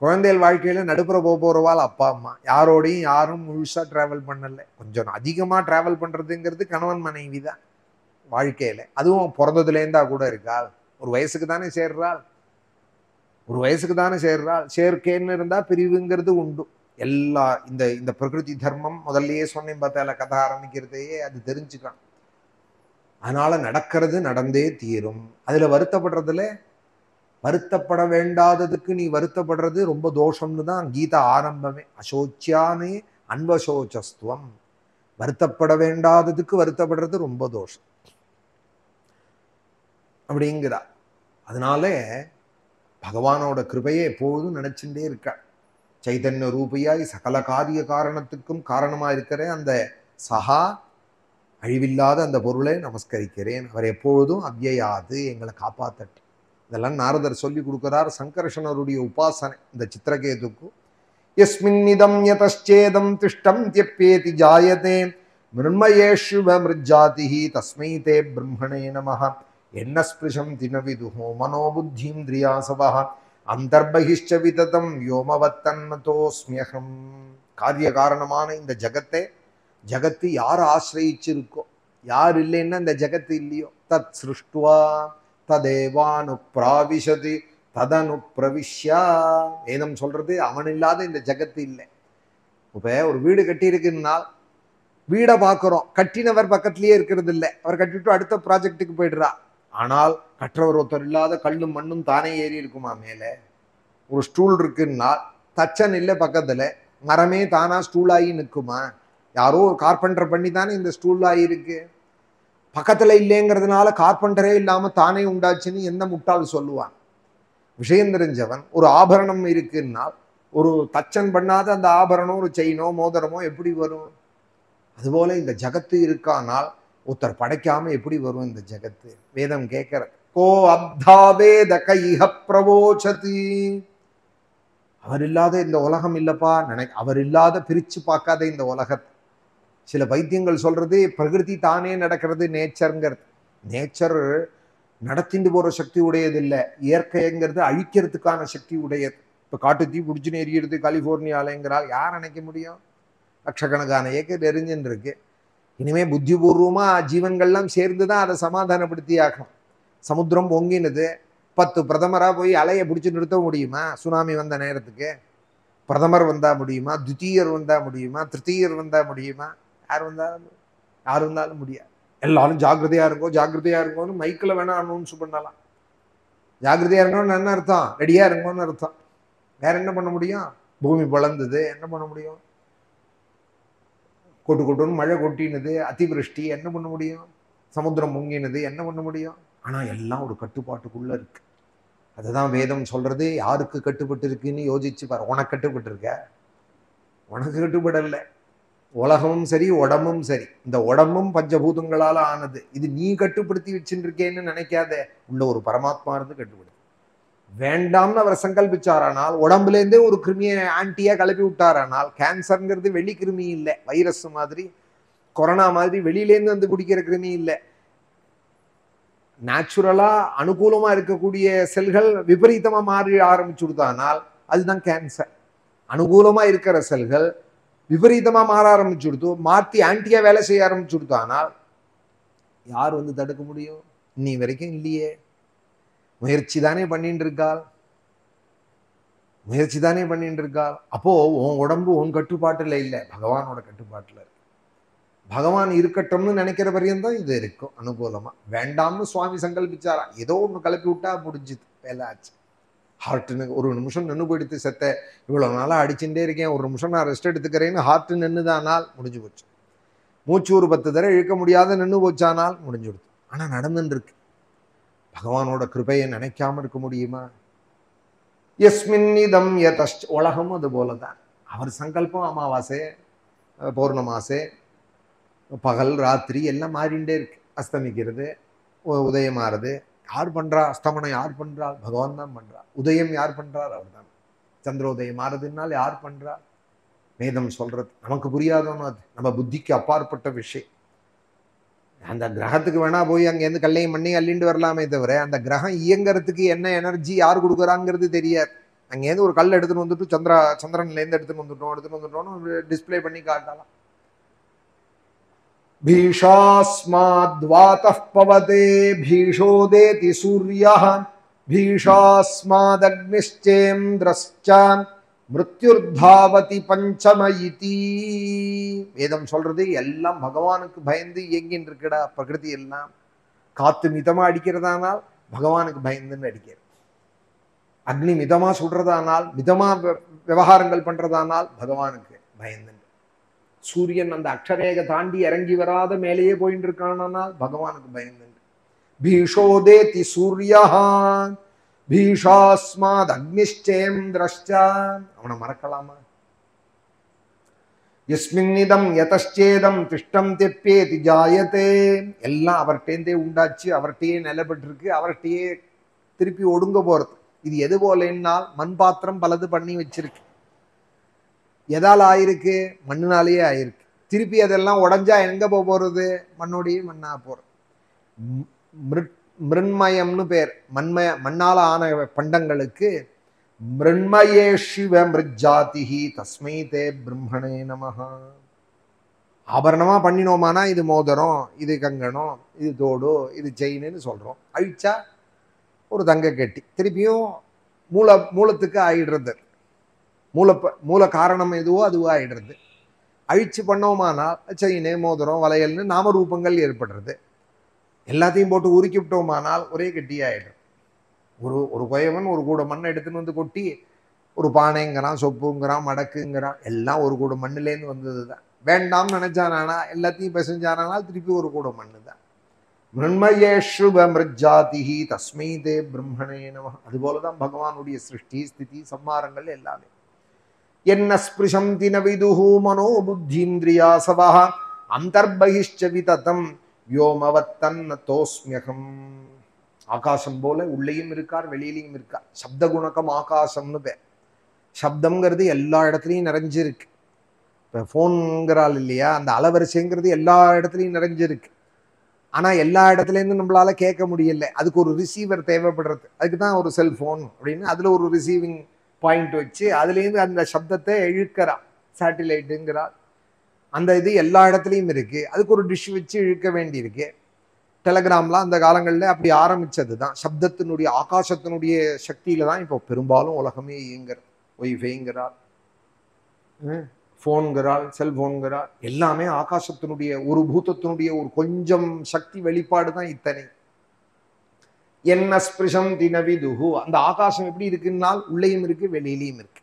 குழந்தைகள் வாழ்க்கையில நடுப்புற போறவாள் அப்பா அம்மா. யாரோடையும் யாரும் முழுசா டிராவல் பண்ணல. கொஞ்சம் அதிகமா டிராவல் பண்றதுங்கிறது கணவன் மனைவி தான் வாழ்க்கையில. அதுவும் பிறந்ததுலேருந்தா கூட இருக்காள். ஒரு வயசுக்கு தானே சேர்றாள், ஒரு வயசுக்கு தானே சேர்றாள். சேர்க்கேன்னு இருந்தா பிரிவுங்கிறது உண்டு. எல்லா இந்த பிரகிருதி தர்மம் முதல்லயே சொன்னேன் பார்த்தால, கதை ஆரம்பிக்கிறதையே அது தெரிஞ்சுக்கலாம். அதனால நடக்கிறது நடந்தே தீரும். அதுல வருத்தப்படுறதுல வருத்தப்பட வேண்டாததுக்கு நீ வருத்தப்படுறது ரொம்ப தோஷம்னு தான் கீதா ஆரம்பமே. அசோச்சியானே அன்வசோச்சஸ்துவம். வருத்தப்பட வேண்டாததுக்கு வருத்தப்படுறது ரொம்ப தோஷம் அப்படிங்கிறா. அதனால பகவானோட கிருபையை எப்போதும் நினைச்சுட்டே இருக்க. சைதன்ய ரூபையாய் சகல காரிய காரணத்துக்கும் காரணமா இருக்கிற அந்த சகா அழிவில்லாத அந்த பொருளை நமஸ்கரிக்கிறேன். அவர் எப்பொழுதும் அவ்யயாது எங்களை காப்பாத்தட்டு. இதெல்லாம் நாரதர் சொல்லி கொடுக்கிறார். சங்கர்ஷணருடைய உபாசனை இந்த சித்திரகேதுக்கு. யஸ்மின் இதம் யதச்சேதம் திஷ்டம் தியப்பேதி ஜாயதே மிருண்மயேஷுவ மிருஜாதிஹி தஸ்மை தே பிரம்மணே நமஹ என்ன ஸ்பிருஷம் தினவிதுஹோ மனோபுத்தீந்திரியாசவஹ அந்தர்பகிஷ்ச விததம் யோமவத்தன்னதோஸ்மியகம். காரிய காரணமான இந்த ஜகத்து யார் ஆசிரயிச்சிருக்கோ, யார் இல்லைன்னா இந்த ஜகத்து இல்லையோ, தத் சிருஷ்டுவா ததேவானு பிராவிஷதி ததனு பிரவிஷ்யா. வேதம் சொல்றது அவன் இல்லாத இந்த ஜகத்து இல்லை. இப்ப ஒரு வீடு கட்டி இருக்குன்னால் வீடை பார்க்கிறோம், கட்டினவர் பக்கத்திலேயே இருக்கிறது இல்லை, அவர் கட்டிட்டு அடுத்த ப்ராஜெக்டுக்கு போயிடுறா. ஆனால் கற்றவர் ஒருத்தர் இல்லாத கல்லும் மண்ணும் தானே ஏறி இருக்குமா மேலே? ஒரு ஸ்டூல் இருக்குன்னா தச்சன் இல்லை பக்கத்துல, மரமே தானா ஸ்டூல் ஆகி நிற்குமா? யாரோ ஒரு கார்பெண்டர் பண்ணி தானே இந்த ஸ்டூல் ஆகியிருக்கு. பக்கத்துல இல்லைங்கிறதுனால கார்பெண்டரே இல்லாம தானே உண்டாச்சுன்னு எந்த முட்டாள் சொல்லுவான்? விஷயம் தெரிஞ்சவன் ஒரு ஆபரணம் இருக்குன்னா ஒரு தச்சன் பண்ணாத அந்த ஆபரணம், ஒரு செயினோ மோதிரமோ எப்படி வரும்? அதுபோல இந்த ஜகத்து இருக்கானால் ஒருத்தர் படைக்காம எப்படி வரும் இந்த ஜகத்து? வேதம் கேட்கிற கோ அப்தாவேத கைஹ பிரவோச்சதி. அவர் இல்லாத இந்த உலகம் இல்லப்பா அவர் இல்லாத பிரிச்சு பார்க்காத இந்த உலகத்தை. சில பைத்தியங்கள் சொல்றது பிரகிருதி தானே நடக்கிறது, நேச்சருங்கிறது. நேச்சர் நடத்திட்டு போற சக்தி உடையது இல்லை, இயற்கைங்கிறது அழிக்கிறதுக்கான சக்தி உடையது. இப்ப காட்டு தீ பிடிச்சுன்னு எரியிறது கலிபோர்னியாலங்கிறால் யார் நினைக்க முடியும்? லட்சக்கணக்கான ஏக்கர் எரிஞ்சுன்னு இருக்கு. இனிமே புத்திபூர்வமா ஜீவன்கள்லாம் சேர்ந்துதான் அதை சமாதானப்படுத்தி ஆகணும். சமுத்திரம் பொங்கினது, 10 பிரதமரா போய் அலையை பிடிச்சி நிறுத்த முடியுமா? சுனாமி வந்த நேரத்துக்கு பிரதமர் வந்தா முடியுமா? துத்தியர் வந்தா முடியுமா? திருத்தீயர் வந்தா முடியுமா? யார் வந்தாலும் முடியாது. எல்லாரும் ஜாக்கிரதையா இருங்கோன்னு மைக்கில் வேணா அனௌன்ஸ் பண்ணலாம். ஜாக்கிரதையா இருக்கணும்னு என்ன அர்த்தம்? ரெடியா இருங்கன்னு அர்த்தம். வேற என்ன பண்ண முடியும்? பூமி பிளந்தது, என்ன பண்ண முடியும்? கொட்டுன்னு மழை கொட்டினது, அதிவிருஷ்டி, என்ன பண்ண முடியும்? சமுத்திரம் முங்கினது, என்ன பண்ண முடியும்? ஆனா எல்லாம் ஒரு கட்டுப்பாட்டுக்குள்ள இருக்கு. அதுதான் வேதம் சொல்றது. யாருக்கு கட்டுப்பட்டு இருக்குன்னு யோசிச்சு பாரு. உனக்கு கட்டுப்பட்டு இருக்க? உனக்கு கட்டுப்படல. உலகமும் சரி, உடம்பும் சரி. இந்த உடம்பும் பஞ்சபூதங்களால ஆனது. இது நீ கட்டுப்படுத்தி வச்சுட்டு இருக்கேன்னு நினைக்காத. உள்ள ஒரு பரமாத்மா இருந்து கட்டுப்படுது. வேண்டாம்னு அவர் சங்கல்பிச்சாரானால், உடம்புல இருந்தே ஒரு கிருமியை ஆன்டியா கிளப்பி விட்டாரானால், கேன்சர்ங்கிறது வெளி கிருமி இல்லை, வைரஸ் மாதிரி கொரோனா மாதிரி வெளியிலேருந்து வந்து குடிக்கிற கிருமி இல்லை. நேச்சுரலா அனுகூலமா இருக்கக்கூடிய செல்கள் விபரீதமா மாறி ஆரம்பிச்சு கொடுத்தானால் அதுதான் கேன்சர். அனுகூலமா இருக்கிற செல்கள் விபரீதமா மாற ஆரம்பிச்சு கொடுத்து மாற்றி ஆன்டியா வேலை செய்ய ஆரம்பிச்சு கொடுத்தானால் யார் வந்து தடுக்க முடியும்? இன்னி வரைக்கும் இல்லையே. முயற்சி தானே பண்ணிட்டு இருக்காள். அப்போ உன் உடம்பு உன் கட்டுப்பாட்டுல இல்லை, பகவானோட கட்டுப்பாட்டுல இருக்கு. பகவான் இருக்கட்டும்னு நினைக்கிற வரையும் தான் இது இருக்கும் அனுகூலமா. வேண்டாம்னு சுவாமி சங்கல்பிச்சாரா, ஏதோ ஒன்று கிளப்பி விட்டா முடிஞ்சுது, வேலை ஆச்சு. ஹார்ட்டுன்னு ஒரு நிமிஷம் நின்று போயிடுத்து. செத்த இவ்வளவு நாளா அடிச்சுட்டே இருக்கேன், ஒரு நிமிஷம் நான் ரெஸ்ட் எடுத்துக்கிறேன்னு ஹார்ட்டு நின்றுதானால் முடிஞ்சு போச்சு. மூச்சு ஒரு 10 தடவை இழுக்க முடியாத நின்று போச்சானால் முடிஞ்சு கொடுத்து. ஆனா நடந்துட்டு இருக்கு. பகவானோட கிருபையை நினைக்காம இருக்க முடியுமா? எஸ்மின் இதம் யதஷ்ட. உலகமும் அது போலதான். அவர் சங்கல்பம் அமாவாசை, பௌர்ணமாசை, பகல் ராத்திரி எல்லாம் மாறிண்டே இருக்கு. அஸ்தமிக்கிறது, உதயமாறுது. யார் பண்றா? அஸ்தமனம் யார் பண்றாள்? பகவான் தான் பண்றா. உதயம் யார் பண்றார்? அவர் தான். சந்திரோதயம் ஆறுதுனால் யார் பண்றா? வேதம் சொல்றது. நமக்கு புரியாதோன்னு அது நம்ம புத்திக்கு அப்பாற்பட்ட விஷயம். அந்த கிரகத்துக்கு வேணா போய் அங்கேருந்து கல்லையும் மண்ணி அள்ளிண்டு வரலாமே தவிர அந்த கிரகம் இயங்கிறதுக்கு என்ன எனர்ஜி யார் கொடுக்குறாங்கிறது தெரியாது. அங்கேருந்து ஒரு கல் எடுத்துன்னு வந்துட்டு சந்திரன்லேருந்து எடுத்துன்னு வந்துட்டோம்னு டிஸ்பிளே பண்ணி காட்டலாம். பீஷாஸ்மாத்வாதः பவதே பீஷோதேதி சூர்யः பீஷாஸ்மாதக்னிஷ்சேந்திரஸ்ச மிருத்யுர்தாவதி பஞ்சம இதி. வேதம் சொல்றது எல்லாம் பகவானுக்கு பயந்து இயங்கின்னு இருக்கடா. பிரகிருதி எல்லாம் காத்து மிதமா அடிக்கிறதானால் பகவானுக்கு பயந்துன்னு அடிக்கிறது. அக்னி மிதமா சுடுறதானால், மிதமா விவகாரங்கள் பண்றதானால் பகவானுக்கு பயந்து. சூரியன் அந்த அக்ஷரேக தாண்டி இறங்கி வராத மேலேயே போயிட்டு இருக்கானால் பகவானுக்கு பயந்து. பீஷோதேதி சூர்யா பீஷாஸ்மாத் அக்னிஷ்சேந்திரஸ்ச. அவனை மறக்கலாமா? யஸ்மின்னிதம் யதச்சேதம் திஷ்டம் தெப்பேதி ஜாயதே. எல்லாம் அவர்கிட்டே உண்டாச்சு, அவர்கிட்டயே நிலப்பட்டிருக்கு, அவர்கிட்டயே திருப்பி ஒடுங்க போறது. இது எது போலன்னால் மண் பாத்திரம் பலது பண்ணி வச்சிருக்கு. எதால் ஆயிருக்கு? மண்ணினாலேயே ஆயிருக்கு. திருப்பி அதெல்லாம் உடஞ்சா எங்க போறது? மண்ணோடையே மண்ணா போறது. மிருண்மயம்னு பேர். மண்ணால ஆன பண்டங்களுக்கு மிருண்மயே சிவ மிருஜாதிஹி தஸ்மை தே பிரம்மணே நமஹ. ஆபரணமா பண்ணினோமானா இது மோதிரம், இது கங்கணம், இது தோடு, இது செயின்னு சொல்றோம். அழிச்சா ஒரு தங்க கட்டி திருப்பியும் மூலத்துக்கு ஆயிடுறது. மூல காரணம் எதுவோ அதுவோ ஆயிடுறது. அழிச்சு பண்ணோமானால் செயினு, மோதிரம், வளையல்னு நாமரூபங்கள் ஏற்படுறது. எல்லாத்தையும் போட்டு உருக்கி விட்டோமானால் ஒரே கட்டியாயிடும். ஒரு குயவன் ஒரு கூட மண்ணை எடுத்துன்னு வந்து கொட்டி ஒரு பானைங்கிறான், சொப்புங்கிறான், மடக்குங்கிறான், எல்லாம் ஒரு கூட மண்ணிலேருந்து வந்தது தான். வேண்டாம்னு நினைச்சானா எல்லாத்தையும் பிசைஞ்சானால் திருப்பி ஒரு கூட மண்ணு தான். மிருண்மயேஷ்ருபமிருஜாதிஹி தஸ்மை தே பிரம்மணே நமஹ. அதுபோலதான் பகவானுடைய சிருஷ்டி, ஸ்திதி, சம்மாரங்கள் எல்லாமே. என்ன ஸ்பிருஷந்தி ந விதுஹு மனோ புத்தீந்திரியாசவஹ அந்தர்பகிஷ்ச விததம் வ்யோமவத்தன்ன தோஸ்மியகம். ஆகாசம் போல உள்ளேயும் இருக்கார், வெளியிலையும் இருக்கார். சப்த குணகம் ஆகாசம்னு பேர். சப்தம்ங்கிறது எல்லா இடத்துலையும் நிறைஞ்சிருக்கு. இப்போ ஃபோனுங்கிறாள் இல்லையா, அந்த அலைவரிசைங்கிறது எல்லா இடத்துலையும் நிறைஞ்சிருக்கு. ஆனால் எல்லா இடத்துலேருந்து நம்மளால கேட்க முடியல. அதுக்கு ஒரு ரிசீவர் தேவைப்படுறது. அதுக்கு தான் ஒரு செல்ஃபோன் அப்படின்னு அதில் ஒரு ரிசீவிங் பாயிண்ட் வச்சு அதுலேருந்து அந்த சப்தத்தை இழுக்கிறா. சேட்டிலைட்டுங்கிறாள். அந்த இது எல்லா இடத்துலையும் இருக்கு. அதுக்கு ஒரு டிஷ் வச்சு இழுக்க வேண்டியிருக்கு. டெலகிராம்லாம் அந்த காலங்களில் அப்படி ஆரம்பிச்சது தான். சப்தத்தினுடைய ஆகாசத்தினுடைய சக்தியில தான் இப்போ பெரும்பாலும் உலகமே இயங்குறது. ஒய்ஃபைங்கிறாள், ஃபோன்கிறாள், செல்போன்கிறாள், எல்லாமே ஆகாசத்தினுடைய ஒரு பூதத்தினுடைய ஒரு கொஞ்சம் சக்தி வெளிப்பாடு தான் இத்தனை. என்ன ஸ்பிருஷம் தினவிதுஹு. அந்த ஆகாசம் எப்படி இருக்குன்னால் உள்ளேயும் இருக்கு, வெளியிலையும் இருக்கு.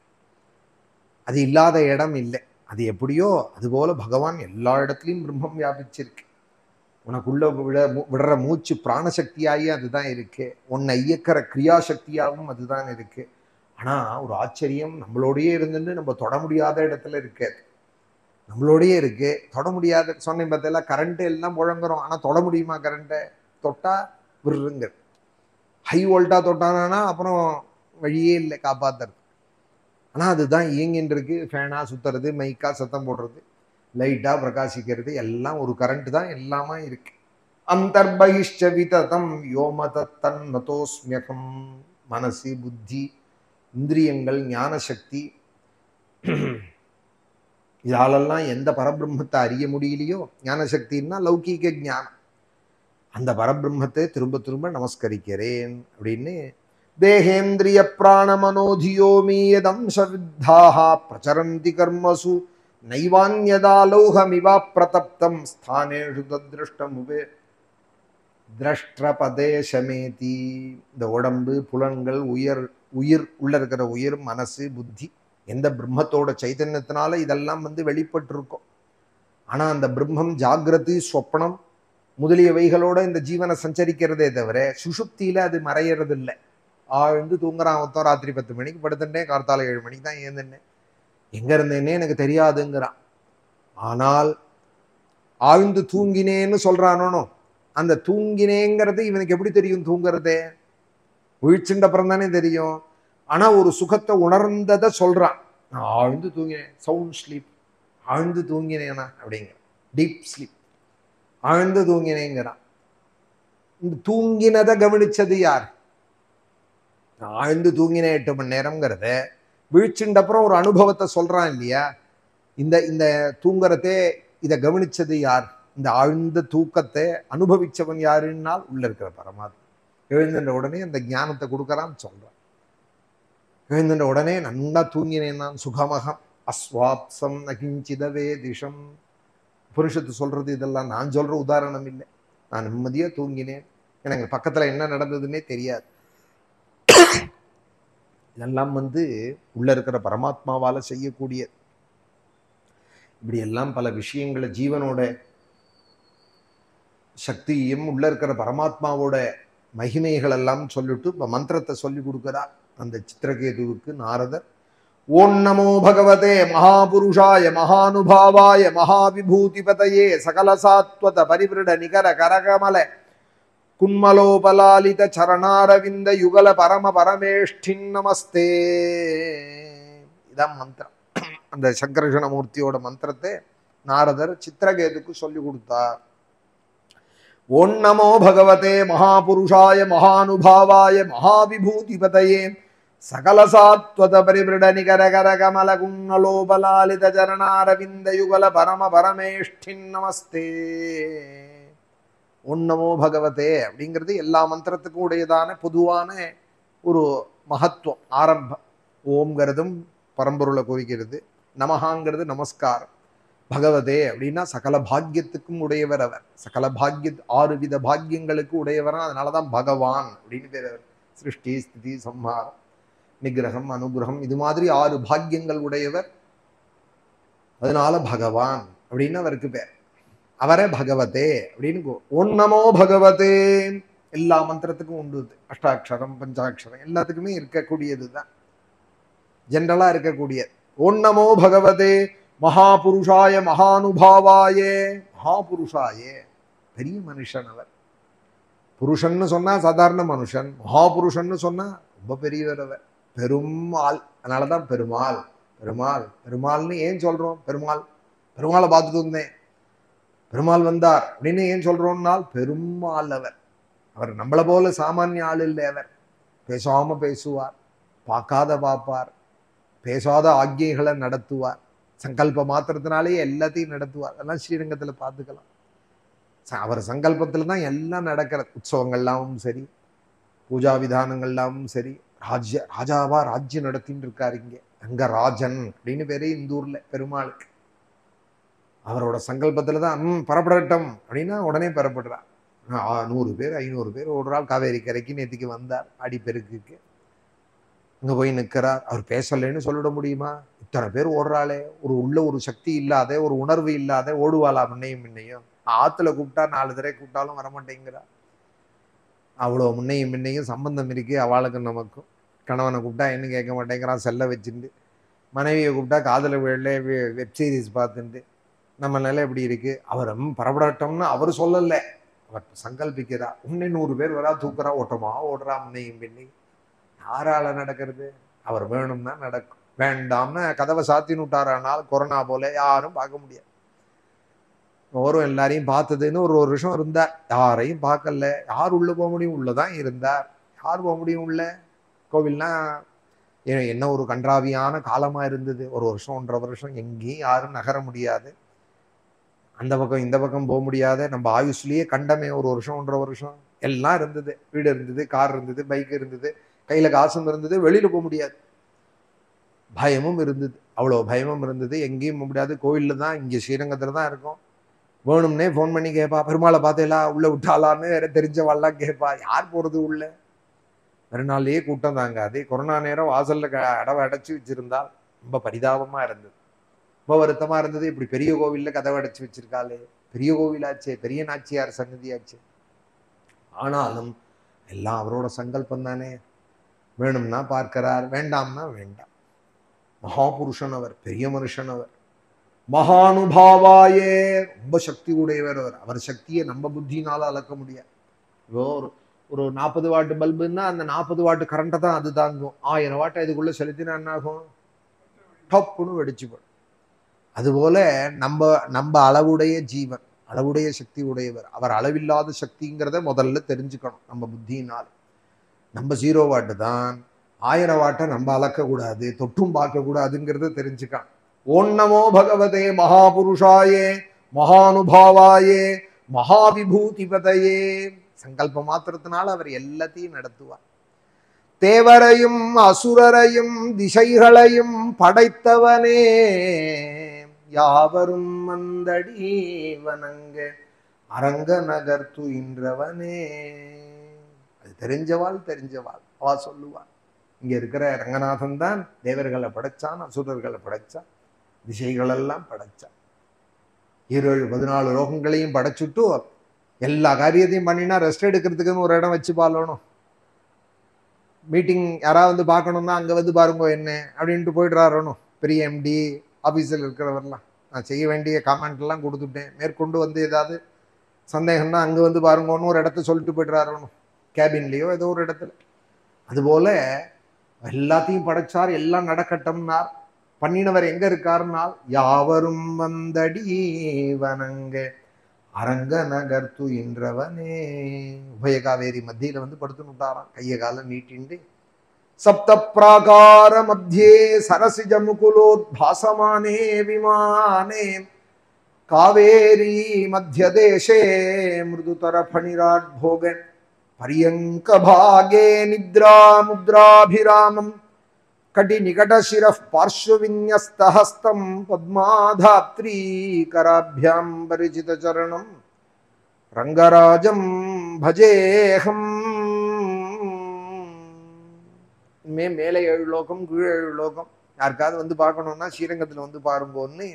அது இல்லாத இடம் இல்லை. அது எப்படியோ அதுபோல பகவான் எல்லா இடத்துலையும் பிரம்மம் வியாபிச்சிருக்கு. உனக்குள்ள விடுற மூச்சு பிராணசக்தியாகி அதுதான் இருக்கு. உன்னை இயக்கிற கிரியாசக்தியாகவும் அதுதான் இருக்கு. ஆனா ஒரு ஆச்சரியம், நம்மளோடயே இருந்துட்டு நம்ம தொட முடியாத இடத்துல இருக்கு. நம்மளோடயே இருக்கு, தொட முடியாத. சொன்னேன் பார்த்தா கரண்ட் எல்லாம் முழங்குறோம், ஆனா தொட முடியுமா? கரண்ட்டை தொட்டா விருங்க. ஹை வோல்ட்டா தொட்டானா அப்புறம் வழியே இல்லை காப்பாத்துறது. ஆனா அதுதான் இயங்கின்னு இருக்கு. ஃபேனா சுத்துறது, மைக்கா சத்தம் போடுறது, லைட்டா பிரகாசிக்கிறது, எல்லாம் ஒரு கரண்ட் தான் எல்லாமா இருக்கு. அந்தர்பகிஷ்ச விததம் யோமதத்தன் நதோஸ்மியகம். மனசு, புத்தி, இந்திரியங்கள், ஞான சக்தி, இதாலெல்லாம் எந்த பரபிரம்மத்தை அறிய முடியலையோ, ஞான சக்தின்னா லௌகீக ஞானம், அந்த பரபிரம்மத்தை திரும்ப திரும்ப நமஸ்கரிக்கிறேன் அப்படின்னு. தேகேந்திரிய பிராண மனோதியோமீயதம் சவித்தாஹா பிரச்சரந்தி கர்மசு நைவான்யதா லோகமிவா பிரதப்தம் ஸ்தானேஷு தத்ருஷ்டமுபே திரஷ்டபதேசமேதி. இந்த உடம்பு, புலன்கள், உயிர் உள்ள இருக்கிற உயிர், மனசு, புத்தி, எந்த பிரம்மத்தோட சைதன்யத்தினால இதெல்லாம் வெளிப்பட்டிருக்கும். ஆனா அந்த பிரம்மம் ஜாகிரதி, சொப்பனம் முதலியவைகளோட இந்த ஜீவனை சஞ்சரிக்கிறதே தவிர சுஷுப்தியில அது மறையறது இல்லை. ஆழ்ந்து தூங்குறான். ஒருத்தம் ராத்திரி 10 மணிக்கு படுத்துட்டேன், கார்த்தால 7 மணிக்கு தான் ஏந்துட்டேன், எங்க இருந்தேன்னே எனக்கு தெரியாதுங்கிறான். ஆனால் ஆழ்ந்து தூங்கினேன்னு சொல்றானோ, அந்த தூங்கினேங்கிறது இவனுக்கு எப்படி தெரியும்? தூங்குறதே விழிச்சுண்ட அப்புறம் தானே தெரியும். ஆனா ஒரு சுகத்தை உணர்ந்ததை சொல்றான். நான் ஆழ்ந்து தூங்கினேன், சவுண்ட் ஸ்லீப், ஆழ்ந்து தூங்கினேனா அப்படிங்கிற, டீப் ஸ்லீப், ஆழ்ந்து தூங்கினேங்கிறான். இந்த தூங்கினதை கவனிச்சது யார்? ஆழ்ந்து தூங்கின 8 மணி நேரம்ங்கிறத விழிச்சுண்ட அப்புறம் ஒரு அனுபவத்தை சொல்றான் இல்லையா. இந்த தூங்குறதே இதை கவனிச்சது யார்? இந்த ஆழ்ந்த தூக்கத்தை அனுபவிச்சவன் யாருன்னால் உள்ள இருக்கிற பரமாத்மா. எழுந்துன்ற உடனே அந்த ஞானத்தை கொடுக்கறான்னு சொல்றான். எழுந்துன்ற உடனே நன்னா தூங்கினேன் நான், சுகமகம் அஸ்வாப்சம் நகிஞ்சிதவே திஷம். புருஷத்து சொல்றது இதெல்லாம் நான் சொல்ற உதாரணம் இல்லை. நான் நிம்மதியா தூங்கினேன், எனக்கு பக்கத்துல என்ன நடந்ததுன்னே தெரியாது. இதெல்லாம் உள்ள இருக்கிற பரமாத்மாவால செய்யக்கூடிய. இப்படி எல்லாம் பல விஷயங்களை ஜீவனோட சக்தியும் உள்ள இருக்கிற பரமாத்மாவோட மகிமைகள் எல்லாம் சொல்லிட்டு இப்ப மந்திரத்தை சொல்லி கொடுக்கிறார் அந்த சித்திரகேதுவுக்கு நாரதர். ஓம் நமோ பகவதே மகாபுருஷாய மகானுபாவாய மகாவிபூதிபதயே சகலசாத்வத பரிவிருட நிகர கரகமல குன்மலோபலாலித சரணாரவிந்த யுகல பரம பரமேஷ்டின் நமஸ்தே. இதான் மந்திரம். அந்த சங்கரகணமூர்த்தியோட மந்திரத்தை நாரதர் சித்திரகேதுக்கு சொல்லி கொடுத்தார். ஓம் நமோ பகவதே மகாபுருஷாய மகானுபாவாய மகாவிபூதிபதயே சகலசாத்வத பரிபிருட நிகர கர கமல குண்ணலோபலாலித சரணாரவிந்த யுகல பரம பரமேஷ்டின் நமஸ்தே. ஓம் நமோ பகவதே அப்படிங்கிறது எல்லா மந்திரத்துக்கும் உடையதான பொதுவான ஒரு மகத்துவம், ஆரம்பம். ஓம்ங்கிறதும் பரம்பொருளை குறிக்கிறது, நமஹாங்கிறது நமஸ்காரம். பகவதே அப்படின்னா சகல பாக்கியத்துக்கும் உடையவர் அவர். சகல பாக்கிய 6 வித பாக்கியங்களுக்கு உடையவர். அதனாலதான் பகவான் அப்படின்னு பேர். அவர் சிருஷ்டி ஸ்திதி சம்ஹாரம் நிகிரகம் அனுகிரகம் இது மாதிரி 6 பாக்கியங்கள் உடையவர். அதனால பகவான் அப்படின்னு அவருக்கு பேர். அவரே பகவதே அப்படின்னு. ஓம் நமோ பகவதே எல்லா மந்திரத்துக்கும் உண்டு. அஷ்டாட்சரம் பஞ்சாட்சரம் எல்லாத்துக்குமே இருக்கக்கூடியதுதான், ஜென்ரலா இருக்கக்கூடியது. ஓம் நமோ பகவதே மகாபுருஷாய மகானுபாவாயே. மகாபுருஷாயே பெரிய மனுஷன் அவர். புருஷன்னு சொன்னா சாதாரண மனுஷன், மகாபுருஷன்னு சொன்னா ரொம்ப பெரியவர் அவர், பெருமாள். அதனாலதான் பெருமாள். பெருமாள் பெருமாள்னு ஏன் சொல்றோம்? பெருமாளை பார்த்துட்டு வந்தேன், பெருமாள் வந்தார் அப்படின்னு ஏன் சொல்றோம்னால் பெருமாள் அவர். அவர் நம்மளை போல சாமானிய ஆள் இல்லை. அவர் பேசாம பேசுவார், பார்க்காத பார்ப்பார், பேசாத ஆக்ஞைகளை நடத்துவார், சங்கல்ப மாத்திரத்தினாலேயே எல்லாத்தையும் நடத்துவார். அதெல்லாம் ஸ்ரீரங்கத்துல பார்த்துக்கலாம். அவர் சங்கல்பத்துல தான் எல்லாம் நடக்கிறது. உற்சவங்கள்லாமும் சரி, பூஜா விதானங்கள்லாமும் சரி. ராஜாவா ராஜ்யம் நடத்தின்னு இருக்காரு இங்க. அங்க ராஜன் அப்படின்னு பேரு இந்த ஊர்ல பெருமாளுக்கு. அவரோட சங்கல்பத்துல தான் பரப்படட்டும் அப்படின்னா உடனே பெறப்படுறார். 100 பேர் 500 பேர் ஓடுறாள். காவேரி கரைக்கு நேற்றுக்கு வந்தார் ஆடிப்பெருக்குக்கு. அங்க போய் நிற்கிறார். அவர் பேசலைன்னு சொல்லிட முடியுமா? இத்தனை பேர் ஓடுறாளே, உள்ள ஒரு சக்தி இல்லாத, ஒரு உணர்வு இல்லாத ஓடுவாளா? முன்னையும் ஆத்துல கூப்பிட்டா 4 தடவை கூப்பிட்டாலும் வரமாட்டேங்கிறா. அவ்வளோ முன்னையும் முன்னையும் சம்பந்தம் இருக்கு அவளுக்கு நமக்கும். கணவனை கூப்பிட்டா என்ன கேட்க மாட்டேங்கிறான், செல்ல வச்சுட்டு. மனைவியை கூப்பிட்டா காதல வெப் சீரிஸ் பார்த்துட்டு. நம்ம நிலை எப்படி இருக்கு? அவர் பரப்படட்டோம்னு அவர் சொல்லல, அவர் சங்கல்பிக்கிறா. 100 பேர் வரா, தூக்குறா, ஓட்டமா ஓடுறா முன்னையும் பின்னையும். யாரால நடக்கிறது? அவர் வேணும்னா நடக்கும், வேண்டாம்னா கதவை சாத்தின்னு விட்டாரானால் கொரோனா போல யாரும் பார்க்க முடியாது. ஓரும் எல்லாரையும் பார்த்ததுன்னு ஒரு வருஷம் இருந்தார், யாரையும் பார்க்கல. யார் உள்ள போக முடியும்? உள்ளதான் இருந்தார். யார் போக முடியும் உள்ள? கோவில்னா என்ன ஒரு கன்றாவியான காலமா இருந்தது. ஒரு வருஷம் 1.5 வருஷம் எங்கேயும் யாரும் நகர முடியாது, அந்த பக்கம் இந்த பக்கம் போக முடியாத. நம்ம ஆயுஷ்லயே கண்டமே ஒரு வருஷம் 1.5 வருஷம். எல்லாம் இருந்தது, வீடு இருந்தது, கார் இருந்தது, பைக் இருந்தது, கையில காசும் இருந்தது, வெளியில போக முடியாது. பயமும் இருந்தது, அவ்வளோ பயமும் இருந்தது. எங்கேயும் போக முடியாது. கோவில்ல தான், இங்க ஸ்ரீரங்கத்துல தான் இருக்கும். வேணும்னே ஃபோன் பண்ணி கேட்பா, பெருமாளை பார்த்தேலா, உள்ள விட்டாலான்னு வேற தெரிஞ்சவாள்லாம் கேட்பா. யார் போறது உள்ள? மறுநாள்லயே கூட்டம் தாங்காது. கொரோனா நேரம் வாசல்ல அடவை அடைச்சி வச்சிருந்தால் ரொம்ப பரிதாபமா இருந்தது, ரொம்ப வருத்தமா இருந்தது. இப்படி பெரிய கோவில்ல கதவை அடைச்சி வச்சிருக்காளே, பெரிய கோவிலாச்சே, பெரிய நாச்சியார் சன்னதியாச்சே. ஆனாலும் எல்லாம் அவரோட சங்கல்பம் தானே. வேணும்னா பார்க்கிறார், வேண்டாம்னா வேண்டாம். மகாபுருஷன் அவர், பெரிய மனுஷன் அவர். மகானுபாவாயே ரொம்ப சக்தி உடையவர் அவர். அவர் சக்தியை நம்ம புத்தினால அளக்க முடியாது. ஒரு 40 வாட் பல்புன்னா அந்த 40 வாட் கரண்ட்டை தான் அது தாங்கும். 1000 வாட்டை இதுக்குள்ள செலுத்தினா என்ன ஆகும்? டப்புன்னு வெடிச்சு போடும். அதுபோல நம்ம அளவுடைய ஜீவன், அளவுடைய சக்தி உடையவர். அவர் அளவில்லாத சக்திங்கிறத முதல்ல தெரிஞ்சுக்கணும் நம்ம புத்தியினால். நம்ம 0 வாட்டு தான், 1000 வாட்டை நம்ம அளக்கக்கூடாது, தொட்டும் பார்க்கக்கூடாதுங்கிறத தெரிஞ்சுக்கணும். ஓம் நமோ பகவதே மகாபுருஷாயே மகானுபாவாயே மகாவிபூதிபதயே. சங்கல்ப மாத்திரத்தினால அவர் எல்லாத்தையும் நடத்துவார். தேவரையும் அசுரரையும் திசைகளையும் படைத்தவனே, யாவரும் மந்தடி வணங்க அரங்க நகர்த்து இன்றவனே. அது தெரிஞ்சவாள் அவ சொல்லுவாள். இங்க இருக்கிற ரங்கநாதன் தான் தேவர்களை படைச்சான், அசுரர்களை படைச்சான், திசைகளெல்லாம் படைச்சான். 14 லோகங்களையும் படைச்சுட்டு எல்லா காரியத்தையும் பண்ணினா ரெஸ்ட் எடுக்கிறதுக்குன்னு ஒரு இடம் வச்சு பாலணும். மீட்டிங் யாராவது பார்க்கணும்னா அங்கே வந்து பாருங்க என்ன அப்படின்ட்டு போயிடுறாரணும். பெரிய எம்டி ஆஃபீஸில் இருக்கிறவரெலாம் நான் செய்ய வேண்டிய காமெண்ட்லாம் கொடுத்துட்டேன், மேற்கொண்டு வந்து ஏதாவது சந்தேகம்னா அங்கே வந்து பாருங்கன்னு ஒரு இடத்த சொல்லிட்டு போய்ட்றாரணும், கேபின்லேயோ ஏதோ ஒரு இடத்துல. அதுபோல் எல்லாத்தையும் படைச்சார், எல்லாம் நடக்கட்டும்னார். பண்ணினவர் எங்க இருக்காருனால் யாவரும் வந்தடி வணங்க அரங்க நகர்த்து இன்றவனே. உபய காவேரி மத்தியில வந்து படுத்துன்னு விட்டாராம், கைய கால நீட்டிண்டு. சப்த பிராகார மத்தியே சரசிஜ முகுலோத்பாசமானே விமானே காவேரி மத்திய தேசே மிருதுதர பணிராட் போக பரியங்க பாகே நித்ரா முத்ராபிராமம் கடி நிகட சிரஃப் பார்ஷ்வவின்யஸ்தஹஸ்தம் பத்மாதாத்ரீ கராபியாம் பரிஜித சரணம் ரங்கராஜம் பஜேஹம். மேலே 7 லோகம் கீழே 7 லோகம். யாருக்காவது வந்து பார்க்கணும்னா ஸ்ரீரங்கத்துல வந்து பாருங்கன்னு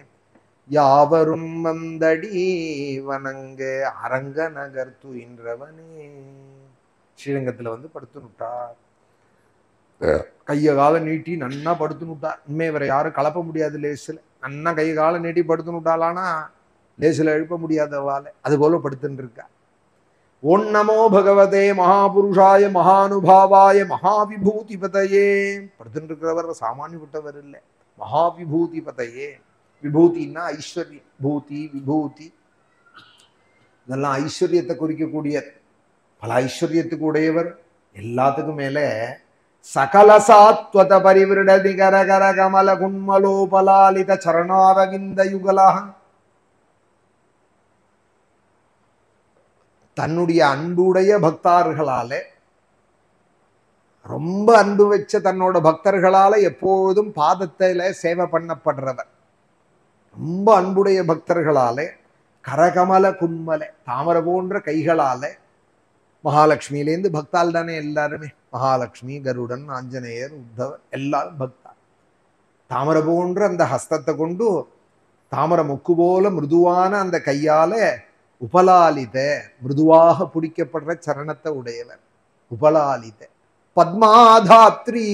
யாவரும் வந்தடி வணங்க அரங்க நகர்த்து இன்றவனே. ஸ்ரீரங்கத்துல வந்து படுத்துனுட்டார், கைய கால நீட்டி நன்னா படுத்துனுட்டார். இனிமே இவரை யாரும் கலப்ப முடியாது லேசில். நன்னா கைய கால நீட்டி படுத்துனுட்டாலானா லேசில் எழுப்ப முடியாத வாழை, அது போல படுத்துன்னு இருக்கா. ஓம் நமோ பகவதே மகாபுருஷாய மகானுபாவாய மகாவிபூதிபதையே. படுத்துட்டு இருக்கிறவர் சாமானியப்பட்டவர் இல்லை, மகாவிபூதிபதையே. விபூதினா ஐஸ்வர்யம், பூதி விபூதி இதெல்லாம் ஐஸ்வர்யத்தை குறிக்கக்கூடியது. பல ஐஸ்வர்யத்துக்கு உடையவர். எல்லாத்துக்கும் மேல சகல சாத்வத பரிவிருட நிகர கர கமல குன்மலோபலாலித சரணாரவிந்த யுகலாக தன்னுடைய அன்புடைய பக்தர்களாலே, ரொம்ப அன்பு வச்ச தன்னோட பக்தர்களால எப்போதும் பாதத்தில சேவை பண்ணப்படுறவர். ரொம்ப அன்புடைய பக்தர்களாலே கரகமல குன்மலை தாமரை போன்ற கைகளாலே, மகாலட்சுமியிலேருந்து பக்தால் தானே எல்லாருமே, மகாலட்சுமி கருடன் ஆஞ்சநேயர் உத்தவர் எல்லாரும் பக்தா. தாமரை போன்ற அந்த ஹஸ்தத்தை கொண்டு தாமரை முக்கு போல மிருதுவான அந்த கையால உபலாலித மிருதுவாக பிடிக்கப்படுற சரணத்தை உடையவர். உபலாலித பத்மாதாத்ரி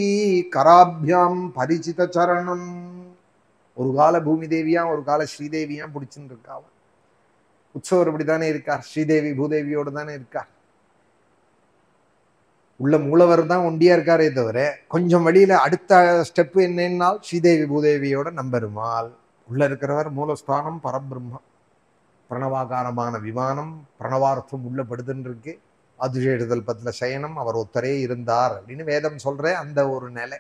கராபியாம் பரிச்சித சரணம். ஒரு கால பூமி தேவியா ஒரு கால ஸ்ரீதேவியா பிடிச்சுன்னு இருக்காவ. உற்சவர் இப்படித்தானே இருக்கார், ஸ்ரீதேவி பூதேவியோடு தானே இருக்கார். உள்ள மூலவர் தான் ஒண்டியா இருக்காரே தவிர கொஞ்சம் வழியில அடுத்த ஸ்டெப் என்னன்னால் ஸ்ரீதேவி பூதேவியோட நம்பெருமாள். உள்ள இருக்கிறவர் மூலஸ்தானம் பரபிரம்மம், பிரணவாகாரமான விமானம், பிரணவார்த்தம் உள்ள படுதுன்னு இருக்கு. அதுஷேடுதல் பத்தில சயனம், அவர் ஒத்தரே இருந்தார் அப்படின்னு வேதம் சொல்ற அந்த ஒரு நிலை.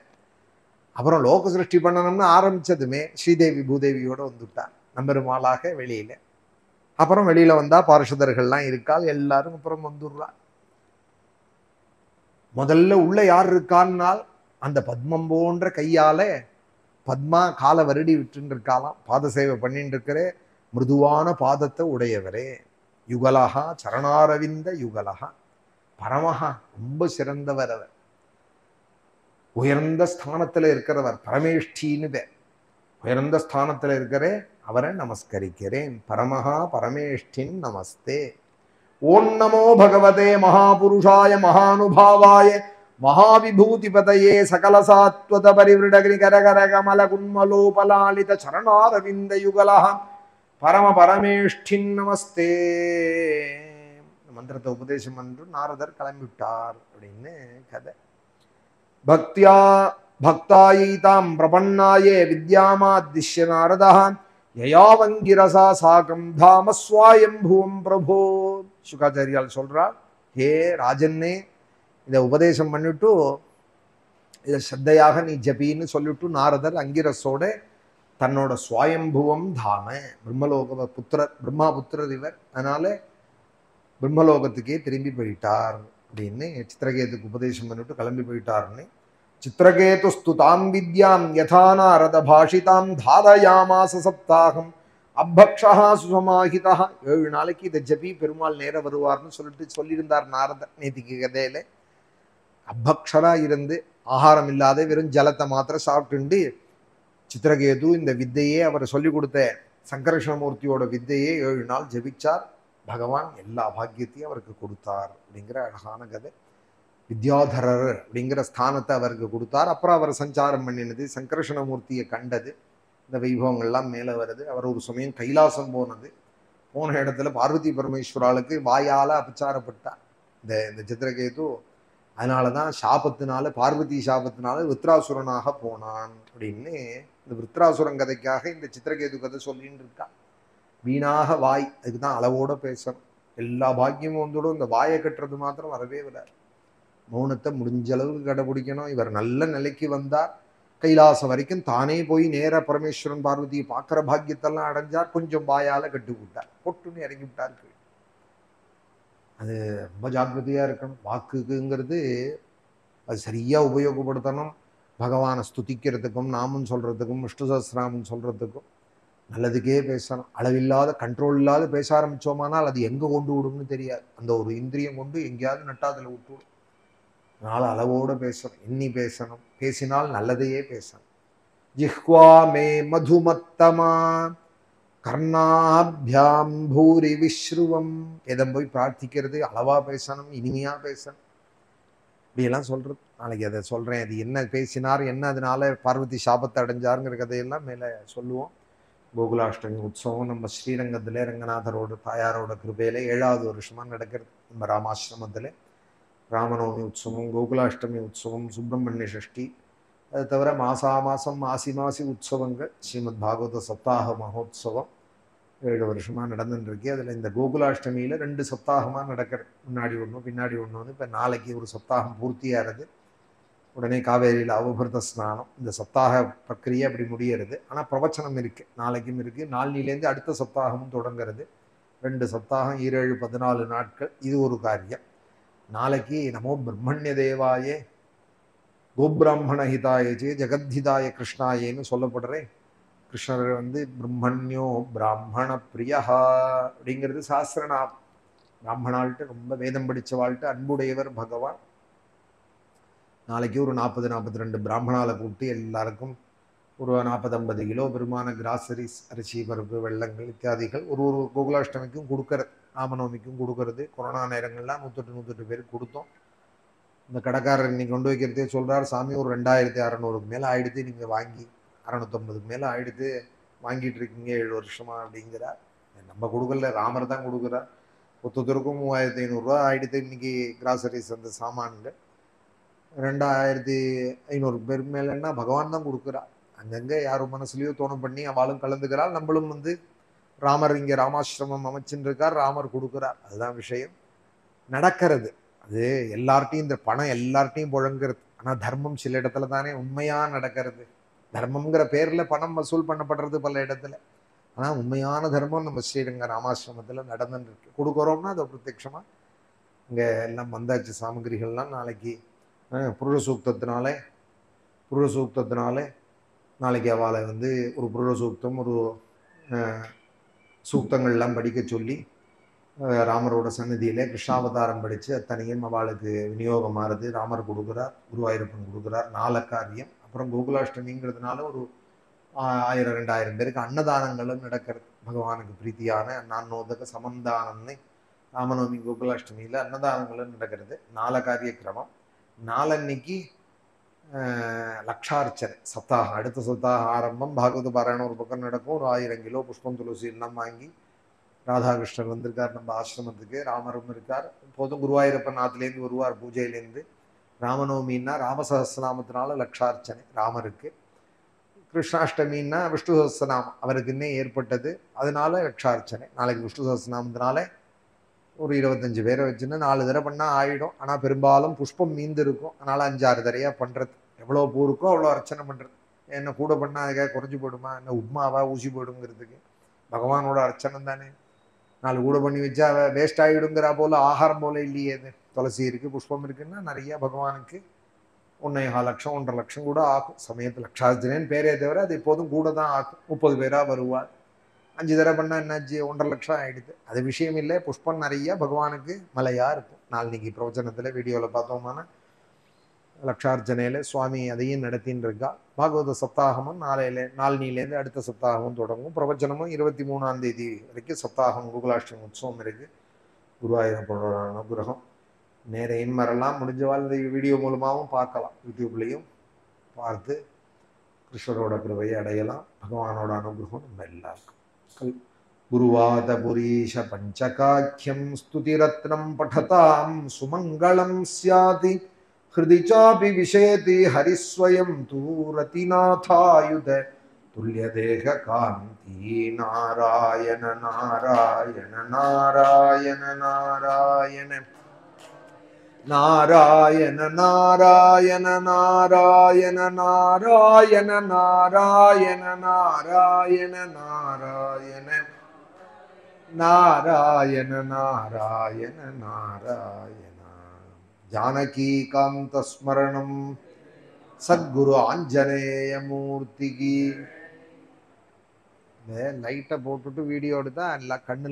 அப்புறம் லோக சிருஷ்டி பண்ணணும்னு ஆரம்பிச்சதுமே ஸ்ரீதேவி பூதேவியோட வந்துட்டார் நம்பெருமாளாக வெளியில. அப்புறம் வெளியில வந்தா பார்ஷதர்கள்லாம் இருக்கால், எல்லாரும் அப்புறம் வந்துடுறார். முதல்ல உள்ள யார் இருக்கான்னால் அந்த பத்மம் போன்ற கையால பத்மா காலை வருடி விட்டுன்னு இருக்காலாம், பாத சேவை பண்ணிட்டு இருக்கிற மிருதுவான பாதத்தை உடையவரே. யுகலகா சரணாரவிந்த யுகலகா பரமஹா ரொம்ப சிறந்தவர். அவர் உயர்ந்த ஸ்தானத்துல இருக்கிறவர், பரமேஷ்டின்னு பேர். உயர்ந்த ஸ்தானத்துல இருக்கிற அவரை நமஸ்கரிக்கிறேன். பரமஹா பரமேஷ்டின் நமஸ்தே. ஓம் நமோ பகவதே மகாபுருஷாய மகானுபாவாய மகாவிபூதிபதையே சகல சாத்வத பரிவிருடகிரி கரகர கமல குன்மலோபலாலித சரணாரவிந்த யுகலஹ பரம பரமேஷ்டின் நமஸ்தே. மந்திரத்தை உபதேசம் என்று நாரதர் கிளம்பிவிட்டார் அப்படின்னு கதை. பக்தியா பக்தாயீதாம் பிரபன்னாயே வித்யாமாதிஷ்ய நாரதா யயாவங்கிரசா சாகம் தாம ஸ்வாயம்புவம் பிரபோ. சுகாச்சாரியால் சொல்றார், ஹே ராஜன்னே, இதை உபதேசம் பண்ணிட்டு இதை ஸ்ரத்தையாக நீ ஜபின்னு சொல்லிட்டு நாரதர் அங்கிரஸோட தன்னோட ஸ்வயம்புவம் தாம பிரம்மலோக புத்திரர், பிரம்மா புத்திரர் இவர், அதனால பிரம்மலோகத்துக்கே திரும்பி போயிட்டார் அப்படின்னு சித்திரகேதுக்கு உபதேசம் பண்ணிட்டு கிளம்பி போயிட்டார்னு. சித்திரகேதுஸ்து தாம் வித்யாம் யதா நாரத பாஷிதாம் தாரயாமாச சப்தாகம் அபக்ஷா சுசமாஹிதா. 7 நாளைக்கு இதை ஜபி, பெருமாள் நேர வருவார்னு சொல்லியிருந்தார் நாரதர் நேத்திக்கு கதையில. அபக்ஷரா இருந்து ஆகாரம் இல்லாத வெறும் ஜலத்தை மாத்திரம் சாப்பிட்டு சித்திரகேது இந்த வித்தையே அவர் சொல்லிக் கொடுத்த சங்கர்ஷணமூர்த்தியோட வித்தையே 7 நாள் ஜபிச்சார். பகவான் எல்லா பாக்கியத்தையும் அவருக்கு கொடுத்தார் அப்படிங்கிற அழகான கதை. வித்யாதரர் அப்படிங்கிற ஸ்தானத்தை அவருக்கு கொடுத்தார். அப்புறம் அவர் சஞ்சாரம் பண்ணினது, சங்கர்ஷணமூர்த்தியை கண்டது, இந்த வைபவங்கள்லாம் மேலே வருது. அவர் ஒரு சமயம் கைலாசம் போனது. போன இடத்துல பார்வதி பரமேஸ்வராளுக்கு வாயால் அபச்சாரப்பட்டார் இந்த சித்திரகேது. அதனாலதான் சாபத்தினால, பார்வதி சாபத்தினால விருத்ராசுரனாக போனான் அப்படின்னு இந்த விருத்ராசுரன் கதைக்காக இந்த சித்திரகேது கதை சொல்லின்னு இருக்கா. வீணாக வாய், அதுக்குதான் அளவோட பேசணும். எல்லா பாக்கியமும் வந்துடும், இந்த வாயை கட்டுறது மாத்திரம் வரவே விடாது. மௌனத்தை முடிஞ்ச அளவுக்கு கடைபிடிக்கணும். இவர் நல்ல நிலைக்கு வந்தார், கைலாசம் வரைக்கும் தானே போய் நேர பரமேஸ்வரன் பார்வதியை பார்க்கிற பாக்கியத்தெல்லாம் அடைஞ்சார். கொஞ்சம் வாயால கட்டு விட்டார், பொட்டுன்னு இறங்கி விட்டார். அது ரொம்ப ஜாக்கிரதையா இருக்கணும். வாக்குங்கிறது அது சரியா உபயோகப்படுத்தணும். பகவானை ஸ்துதிக்கிறதுக்கும், நாமம் சொல்றதுக்கும், விஷ்ணு சஹஸ்ரநாமம் சொல்றதுக்கும், நல்லதுக்கே பேசணும். அளவில்லாத கண்ட்ரோல் இல்லாத பேச ஆரம்பிச்சோமானால் அது எங்க கொண்டு விடும்னு தெரியாது. அந்த ஒரு இந்திரியம் கொண்டு எங்கேயாவது நட்டாதுல விட்டு விடும். அதனால அளவோட பேசணும், எண்ணி பேசணும். பேசினால் நல்லதையே பேசணும். ஜிஹ்வா மே மதுமத்தமா கர்ணாபியாம் பூரி விஸ்ருவம். எதை போய் பிரார்த்திக்கிறது, அளவா பேசணும், இனிமையா பேசணும். இப்படியெல்லாம் சொல்றது. நாளைக்கு அதை சொல்றேன். அது என்ன பேசினார், என்ன அதனால பார்வதி சாபத்தை அடைஞ்சாருங்கிற கதையெல்லாம் மேல சொல்லுவோம். கோகுலாஷ்டமி உற்சவம் நம்ம ஸ்ரீரங்கத்துல ரங்கநாதரோட தாயாரோட கிருபையில 7வது வருஷமா நடக்கிறது. நம்ம ராமாசிரமத்துல ராமநவமி உற்சவம், கோகுலாஷ்டமி உற்சவம், சுப்பிரமணிய சஷ்டி, அது தவிர மாசம் மாசி உற்சவங்கள், ஸ்ரீமத் பாகவத சப்தாக மகோத்சவம் 7 வருஷமா நடந்துட்டு இருக்கு. அதுல இந்த கோகுலாஷ்டமியில 2 சப்தாகமா நடக்கிறது. முன்னாடி ஒன்று பின்னாடி ஒன்று. இப்ப நாளைக்கு ஒரு சப்தாகம் பூர்த்தியாகிறது. உடனே காவேரியில் அவபிரத ஸ்நானம். இந்த சப்தாக பிரக்கிரியை அப்படி முடியறது. ஆனா பிரவச்சனம் இருக்கு, நாளைக்கும் இருக்கு. நாளிலேருந்து அடுத்த சப்தாகமும் தொடங்குறது. 2 சப்தாகம் 7 14 நாட்கள். இது ஒரு காரியம். நாளைக்கு நமோ பிரம்மண்ய தேவாயே கோபிராமண ஹிதாயச்சே ஜெகத்ஹிதாய கிருஷ்ணாயேன்னு சொல்லப்படுறேன். கிருஷ்ணர் பிரம்மண்யோ பிராமண பிரியா அப்படிங்கிறது சாஸ்திரநாமம். பிராமணாள்கிட்ட, ரொம்ப வேதம் படிச்ச வாழ்ட்டு அன்புடையவர் பகவான். நாளைக்கு ஒரு 40-42 பிராமணால கூப்பிட்டு எல்லாருக்கும் ஒரு 40-50 கிலோ பெருமான கிராசரிஸ், அரிசி பருப்பு வெள்ளங்கள் இத்தியாதிகள் ஒரு கோகுலாஷ்டமிக்கும் கொடுக்கறது, ராமநவமிக்கும் கொடுக்கறது. கொரோனா நேரங்கள்லாம் 108 பேருக்கு கொடுத்தோம். இந்த கடைக்காரர் இன்னைக்கு கொண்டு வைக்கிறதே சொல்றாரு, சாமி ஒரு 2600க்கு மேல ஆயிடுத்து, நீங்க வாங்கி 650க்கு மேல ஆயிடுத்து, வாங்கிட்டு இருக்கீங்க 7 வருஷமா அப்படிங்கிறார். நம்ம கொடுக்கல, ராமர் தான் கொடுக்குறார். ஒருத்தருக்கும் 3500 ரூபா ஆயிடுத்து இன்னைக்கு கிராசரிஸ், அந்த சாமான்கள். 2500 பேருக்கு மேலன்னா பகவான் தான் கொடுக்குறா. அங்கங்க யாரும் மனசுலயோ தோணம் பண்ணி அவளும் கலந்துக்கிறாள். நம்மளும் ராமர் இங்க ராமாசிரமம் அமைச்சுட்டு இருக்கார், ராமர் கொடுக்குறார். அதுதான் விஷயம் நடக்கிறது. அது எல்லார்ட்டையும் இந்த பணம் எல்லார்ட்டையும் புழங்குறது. ஆனா தர்மம் சில இடத்துல தானே உண்மையா நடக்கிறது. தர்மம்ங்கிற பேர்ல பணம் வசூல் பண்ணப்படுறது பல இடத்துல. ஆனா உண்மையான தர்மம் நம்ம ஸ்ரீரங்க ராமாசிரமத்துல நடந்துட்டு இருக்கு. கொடுக்குறோம்னா அதை பிரத்யட்சமா இங்க எல்லாம் வந்தாச்சு. சாமகிரிகள்லாம் நாளைக்கு புருஷ சூக்தத்தினாலே நாளைக்கு அவளை ஒரு புருஷ சூக்தம், ஒரு சூக்தங்கள்லாம் படிக்க சொல்லி ராமரோட சன்னதியிலே கிருஷ்ணாவதாரம் படித்து அத்தனையும் அவளுக்கு விநியோகமாறுது. ராமர் கொடுக்குறார், குருவாயூரப்பன் கொடுக்குறார். 4 காரியம். அப்புறம் கோகுலாஷ்டமிங்கிறதுனால ஒரு 1000-2000 பேருக்கு அன்னதானங்களும் நடக்கிறது. பகவானுக்கு பிரீத்தியான நான்னோதக சமந்தானம்னு ராமநவமி கோகுலாஷ்டமியில அன்னதானங்களும் நடக்கிறது. 4 காரிய கிரமம். நாளன்னைக்கு லக்ஷார்ச்சனை சப்தாகம், அடுத்த சப்தாகம் ஆரம்பம். பாகவத பாராயணம் ஒரு பக்கம் நடக்கும். ஒரு 1000 கிலோ புஷ்பம் துளசி எல்லாம் வாங்கி ராதாகிருஷ்ணர் வந்திருக்கார் நம்ம ஆசிரமத்துக்கு. ராமரும் இருக்கார். இப்போதும் குருவாயூரப்பன் ஆத்துலேருந்து வருவார் பூஜையிலேருந்து. ராமநவமின்னா ராமசஹஸ்ரநாமத்தினால லக்ஷார்ச்சனை ராமருக்கு. கிருஷ்ணாஷ்டமின்னா விஷ்ணு சஹஸ்ரநாமம் அவருக்குன்னே ஏற்பட்டது, அதனால லக்ஷார்ச்சனை. நாளைக்கு விஷ்ணு சஹஸ்ரநாமத்தினால ஒரு 25 பேரை வச்சுன்னு 4 தடவை பண்ணா ஆயிடும். ஆனா பெரும்பாலும் புஷ்பம் மீந்து இருக்கும். அதனால 5-6 தடையா பண்றது. எவ்வளவு பூ இருக்கோ அவ்வளோ அர்ச்சனை பண்றது. என்ன கூட பண்ணா அதுக்காக குறைஞ்சு போயிடுமா, என்ன உப்மாவா ஊசி போயிடுங்கிறதுக்கு? பகவானோட அர்ச்சனை தானே. 4 கூட பண்ணி வச்சா வேஸ்ட் ஆகிடுங்கிறா போல. ஆகாரம் போல இல்லையே. இது துளசி இருக்கு, புஷ்பம் இருக்குன்னா நிறைய பகவானுக்கு 1.25 லட்சம் 1.5 லட்சம் கூட ஆகும். சமயத்தில் லட்சார்ஜனேன்னு பேரே தவிர அது எப்போதும் கூட தான் ஆகும். 30 பேரா வருவார். 5 தடவை பண்ணா என்னாச்சு, 1.5 லட்சம் ஆயிடுது. அது விஷயம் இல்லை. புஷ்பம் நிறைய பகவானுக்கு மலையா இருக்கும். நாளைக்கு பிரவச்சனத்துல வீடியோவில் பார்த்தோம்னா லக்ஷார்ச்சனையில சுவாமி அதையும் நடத்தின்னு இருக்கா. பாகவத சப்தாகமும் நாளிலேருந்து அடுத்த சப்தாகமும் தொடங்கும். பிரவச்சனமும் 23ஆம் தேதி வரைக்கும் சப்தாகம் கோகுலாஷ்டமி உற்சவம் இருக்கு. குருவாயூரப்பனோட அனுகிரகம் நேரையும் வரலாம். முடிஞ்சவாள் இந்த வீடியோ மூலமாகவும் பார்க்கலாம். யூடியூப்லையும் பார்த்து கிருஷ்ணரோட கிருபையை அடையலாம். பகவானோட அனுகிரகம் நம்ம எல்லாருக்கும். குருவாத புரீஷ பஞ்சகாக்கியம் ஸ்துதிரத்னம் படதாம் சுமங்கலம் ஸ்யாதி ஹிருதி சாபி விஷயதி ஹரிஸ்வயம் தூ ரதிநாதாயுத துல்லிய தேக காந்தி நாராயண நாராயண நாராயண நாராயண நாராயண நாராயண நாராயண நாராயண நாராயண நாராயண நாராயண நாராயண நாராயண நாராயண ஜானகி காந்த ஸ்மரணம் சத்குரு ஆஞ்சநேய மூர்த்திக்கு லைட்டை போட்டுட்டு வீடியோ எடுத்தா எல்லாம் கண்ணுல